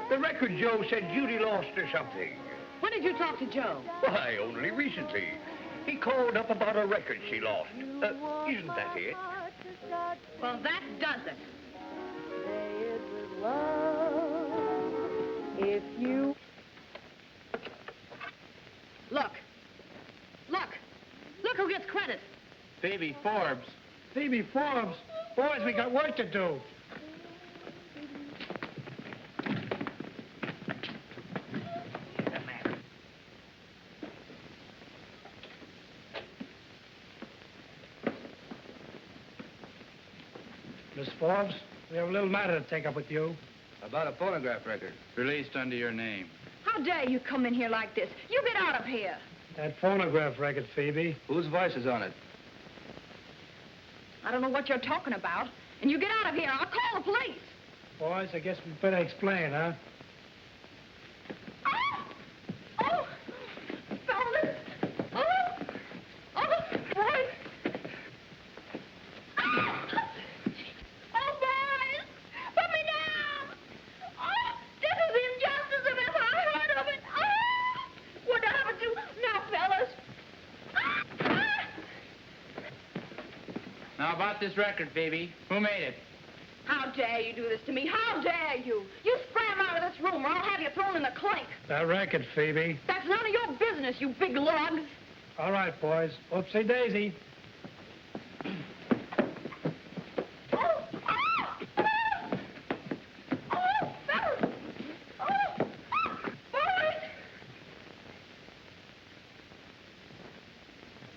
[SPEAKER 6] The record Joe said Judy lost or something.
[SPEAKER 10] When did you talk to Joe?
[SPEAKER 6] Why, only recently. He called up about a record she lost. Isn't that it?
[SPEAKER 10] Well, that does it.
[SPEAKER 8] Say it with love. If you...
[SPEAKER 10] Look who gets credit.
[SPEAKER 14] Phoebe Forbes. Phoebe Forbes. Boys, we got work to do. Miss Forbes, we have a little matter to take up with you.
[SPEAKER 16] About a phonograph record.
[SPEAKER 4] Released under your name.
[SPEAKER 3] How dare you come in here like this? You get out of here.
[SPEAKER 14] That phonograph record, Phoebe.
[SPEAKER 16] Whose voice is on it?
[SPEAKER 3] I don't know what you're talking about. And you get out of here. I'll call the police.
[SPEAKER 14] Boys, I guess we better explain, huh?
[SPEAKER 3] Oh, fellas. Oh, boys. Oh, boys. Put me down. Oh, this is the injustice if ever I heard of it. Oh, what do I have to do now, fellas?
[SPEAKER 4] Now, about this record, Phoebe. Who made it?
[SPEAKER 3] How dare you do this to me? How dare you? You scram out of this room or I'll have you thrown in the clink.
[SPEAKER 14] That record, Phoebe.
[SPEAKER 3] That's none of your business, you big lugs.
[SPEAKER 14] All right, boys. Oopsie daisy.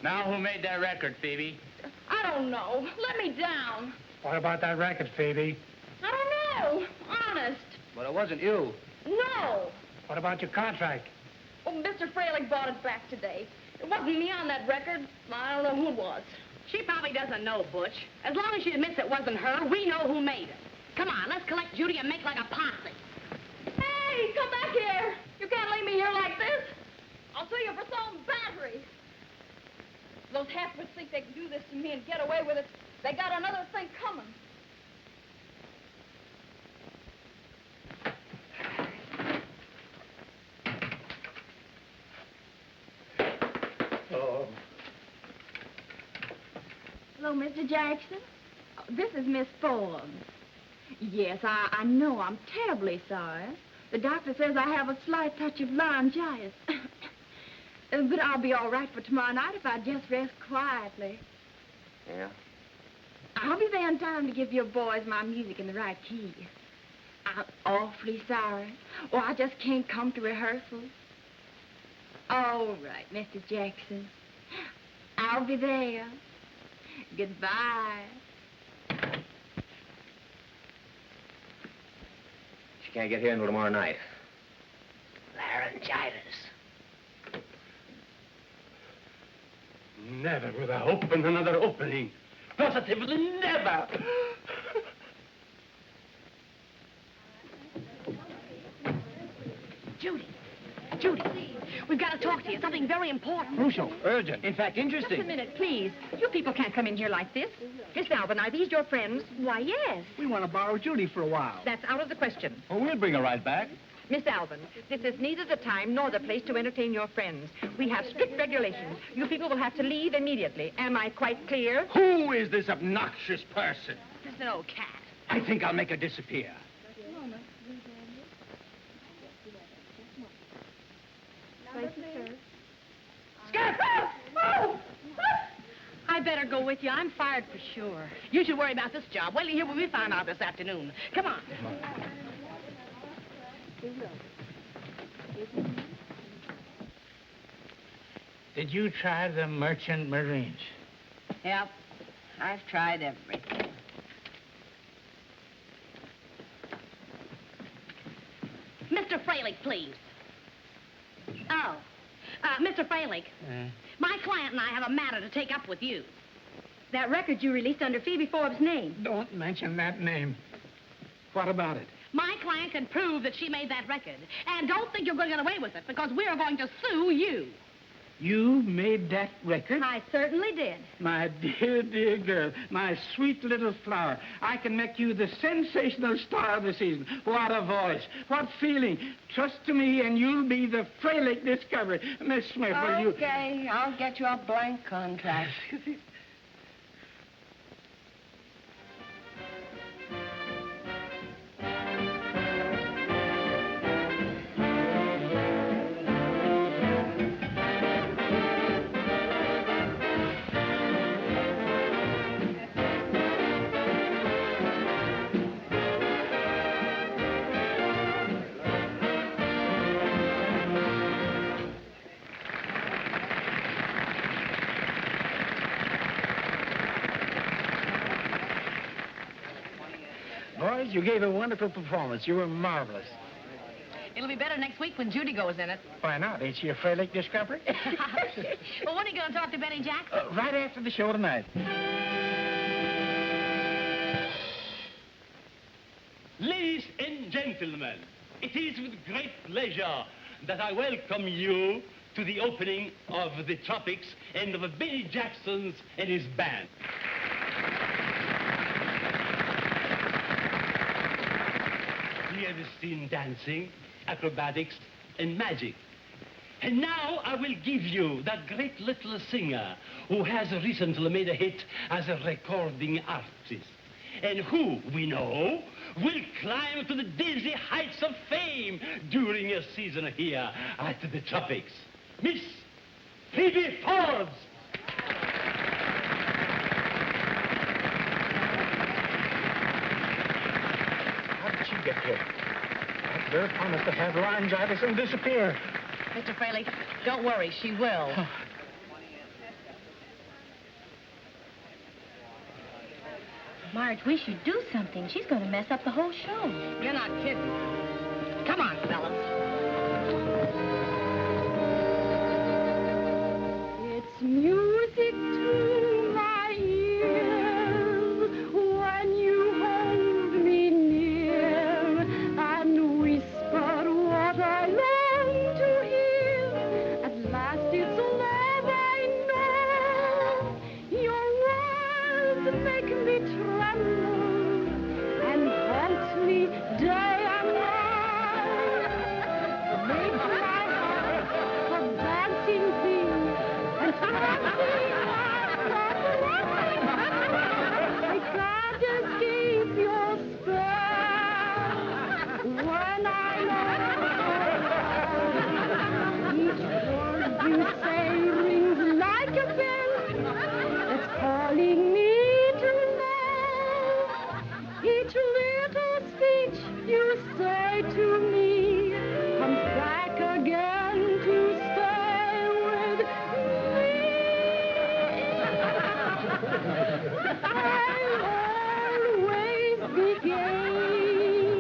[SPEAKER 4] Now, who made that record, Phoebe?
[SPEAKER 3] I don't know. Let me down.
[SPEAKER 14] What about that record, Phoebe?
[SPEAKER 3] I don't know. Honest.
[SPEAKER 16] But it wasn't you.
[SPEAKER 3] No.
[SPEAKER 14] What about your contract?
[SPEAKER 3] Oh, Mr. Fralick bought it back today. It wasn't me on that record. I don't know who it was.
[SPEAKER 10] She probably doesn't know, Butch. As long as she admits it wasn't her, we know who made it. Come on, let's collect Judy and make like a posse.
[SPEAKER 3] Hey, come back here. You can't leave me here like this. I'll sue you for assault and battery. Those half-wits think they can do this to me and get away with it. They got another thing coming.
[SPEAKER 14] Oh.
[SPEAKER 3] Hello, Mr. Jackson. Oh, this is Miss Forbes. Yes, I know. I'm terribly sorry. The doctor says I have a slight touch of laryngitis. But I'll be all right for tomorrow night if I just rest quietly.
[SPEAKER 7] Yeah?
[SPEAKER 3] I'll be there in time to give your boys my music in the right key. I'm awfully sorry. Oh, I just can't come to rehearsal. All right, Mr. Jackson. I'll be there. Goodbye.
[SPEAKER 7] She can't get here until tomorrow night.
[SPEAKER 14] Laryngitis. Never will I open another opening. Positively never.
[SPEAKER 10] Judy. Judy, we've got to talk to you. Something very important.
[SPEAKER 16] Crucial, urgent, in fact, interesting.
[SPEAKER 2] Just a minute, please. You people can't come in here like this. Miss Alvin, are these your friends? Why, yes.
[SPEAKER 16] We want to borrow Judy for a while.
[SPEAKER 2] That's out of the question.
[SPEAKER 16] Oh, we'll bring her right back.
[SPEAKER 2] Miss Alvin, this is neither the time nor the place to entertain your friends. We have strict regulations. You people will have to leave immediately. Am I quite clear?
[SPEAKER 12] Who is this obnoxious person?
[SPEAKER 10] Just an old cat.
[SPEAKER 12] I think I'll make her disappear.
[SPEAKER 10] I better go with you. I'm fired for sure. You should worry about this job. Wait till you hear what we found out this afternoon. Come on.
[SPEAKER 14] Did you try the merchant marines?
[SPEAKER 17] Yep. I've tried everything.
[SPEAKER 10] Mr. Fralick, please. Oh. Mr. Fralick, my client and I have a matter to take up with you.
[SPEAKER 2] That record you released under Phoebe Forbes' name.
[SPEAKER 14] Don't mention that name. What about it?
[SPEAKER 10] My client can prove that she made that record. And don't think you're going to get away with it, because we're going to sue you.
[SPEAKER 14] You made that record?
[SPEAKER 2] I certainly did.
[SPEAKER 14] My dear, dear girl, my sweet little flower. I can make you the sensational star of the season. What a voice. What feeling. Trust to me and you'll be the Fralick discovery. Miss Smith, will you...
[SPEAKER 17] Okay, I'll get you a blank contract.
[SPEAKER 14] Boys, you gave a wonderful performance. You were marvelous.
[SPEAKER 10] It'll be better next week when Judy goes in it.
[SPEAKER 14] Why not? Ain't she a Fralick discovery?
[SPEAKER 10] Well, when are you going to talk to Benny Jackson?
[SPEAKER 14] Right after the show tonight.
[SPEAKER 12] Ladies and gentlemen, it is with great pleasure that I welcome you to the opening of the Tropics and of Benny Jackson's and his band. We have seen dancing, acrobatics, and magic. And now I will give you that great little singer who has recently made a hit as a recording artist, and who, we know, will climb to the dizzy heights of fame during a season here at the Tropics. Miss Phoebe Forbes.
[SPEAKER 14] How did she get here? That girl promised to have laryngitis and disappear.
[SPEAKER 10] Mr. Fralick, don't worry, she will.
[SPEAKER 1] Marge, we should do something. She's going to mess up the whole show.
[SPEAKER 10] You're not kidding. Come on, fellas.
[SPEAKER 8] It's music to my ears when you hold me near and whisper what I long to hear. At last it's love I know. Your words make me tremble and haunt me day and night. Make my heart a dancing thing and dancing I can't escape your spell when I'm alone. Each word you say rings like a bell that's calling me to love. Each little speech you say to me comes back again to stay with me. I'll always be gay,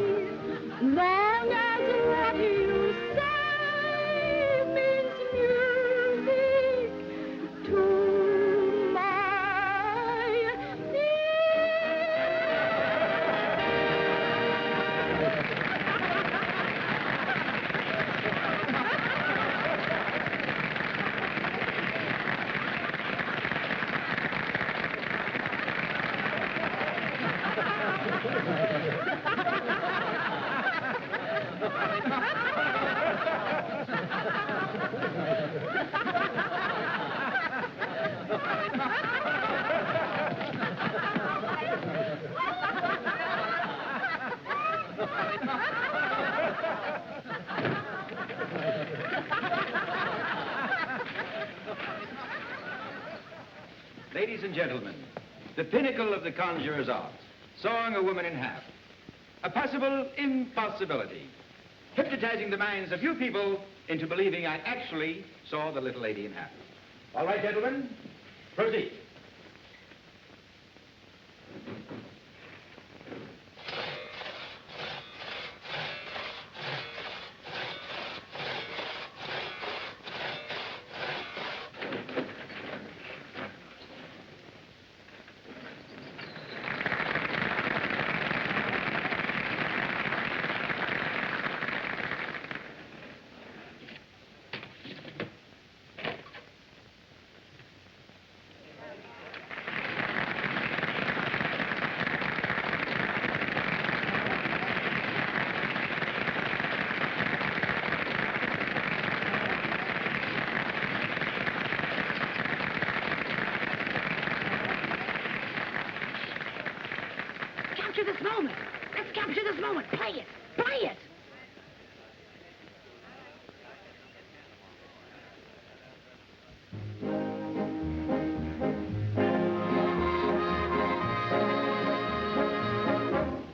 [SPEAKER 8] long as what you say means music to my
[SPEAKER 16] Ladies and gentlemen, the pinnacle of the conjurer's art, sawing a woman in half. A possible impossibility. Hypnotizing the minds of you people into believing I actually saw the little lady in half. All right, gentlemen, proceed.
[SPEAKER 10] Capture this moment. Let's capture this moment. Play it. Play it.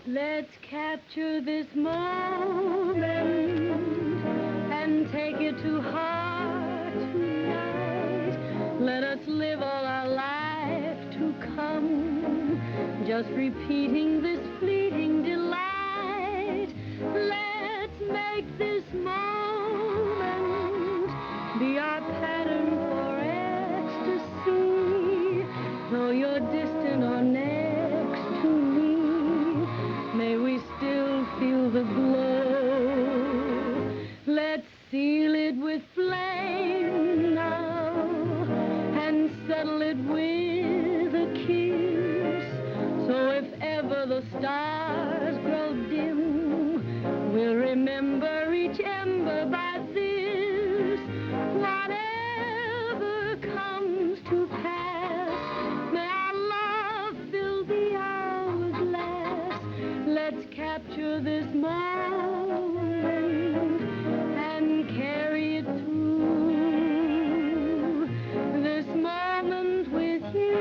[SPEAKER 8] Let's capture this moment and take it to heart tonight. Let us live all our life to come, just repeating this fleeting delight. Let's make this moment be our pattern for ecstasy. Though you're distant or next to me, may we still
[SPEAKER 1] remember each ember by this. Whatever comes to pass, may our love fill the hourglass. Let's capture this moment and carry it through. This moment with you.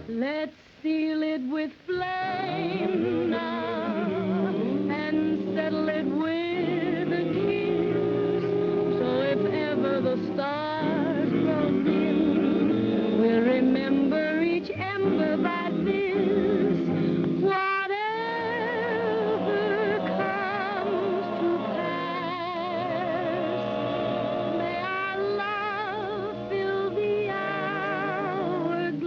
[SPEAKER 1] Let's seal it with flame now and settle it with a kiss. So if ever the stars grow dim, we'll remember each ember by this. Whatever comes to pass, may our love fill the hourglass.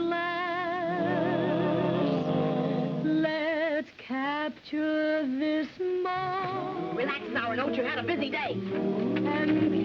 [SPEAKER 1] Let's capture this moment.
[SPEAKER 10] Relax now, don't you? Had a busy day.
[SPEAKER 1] And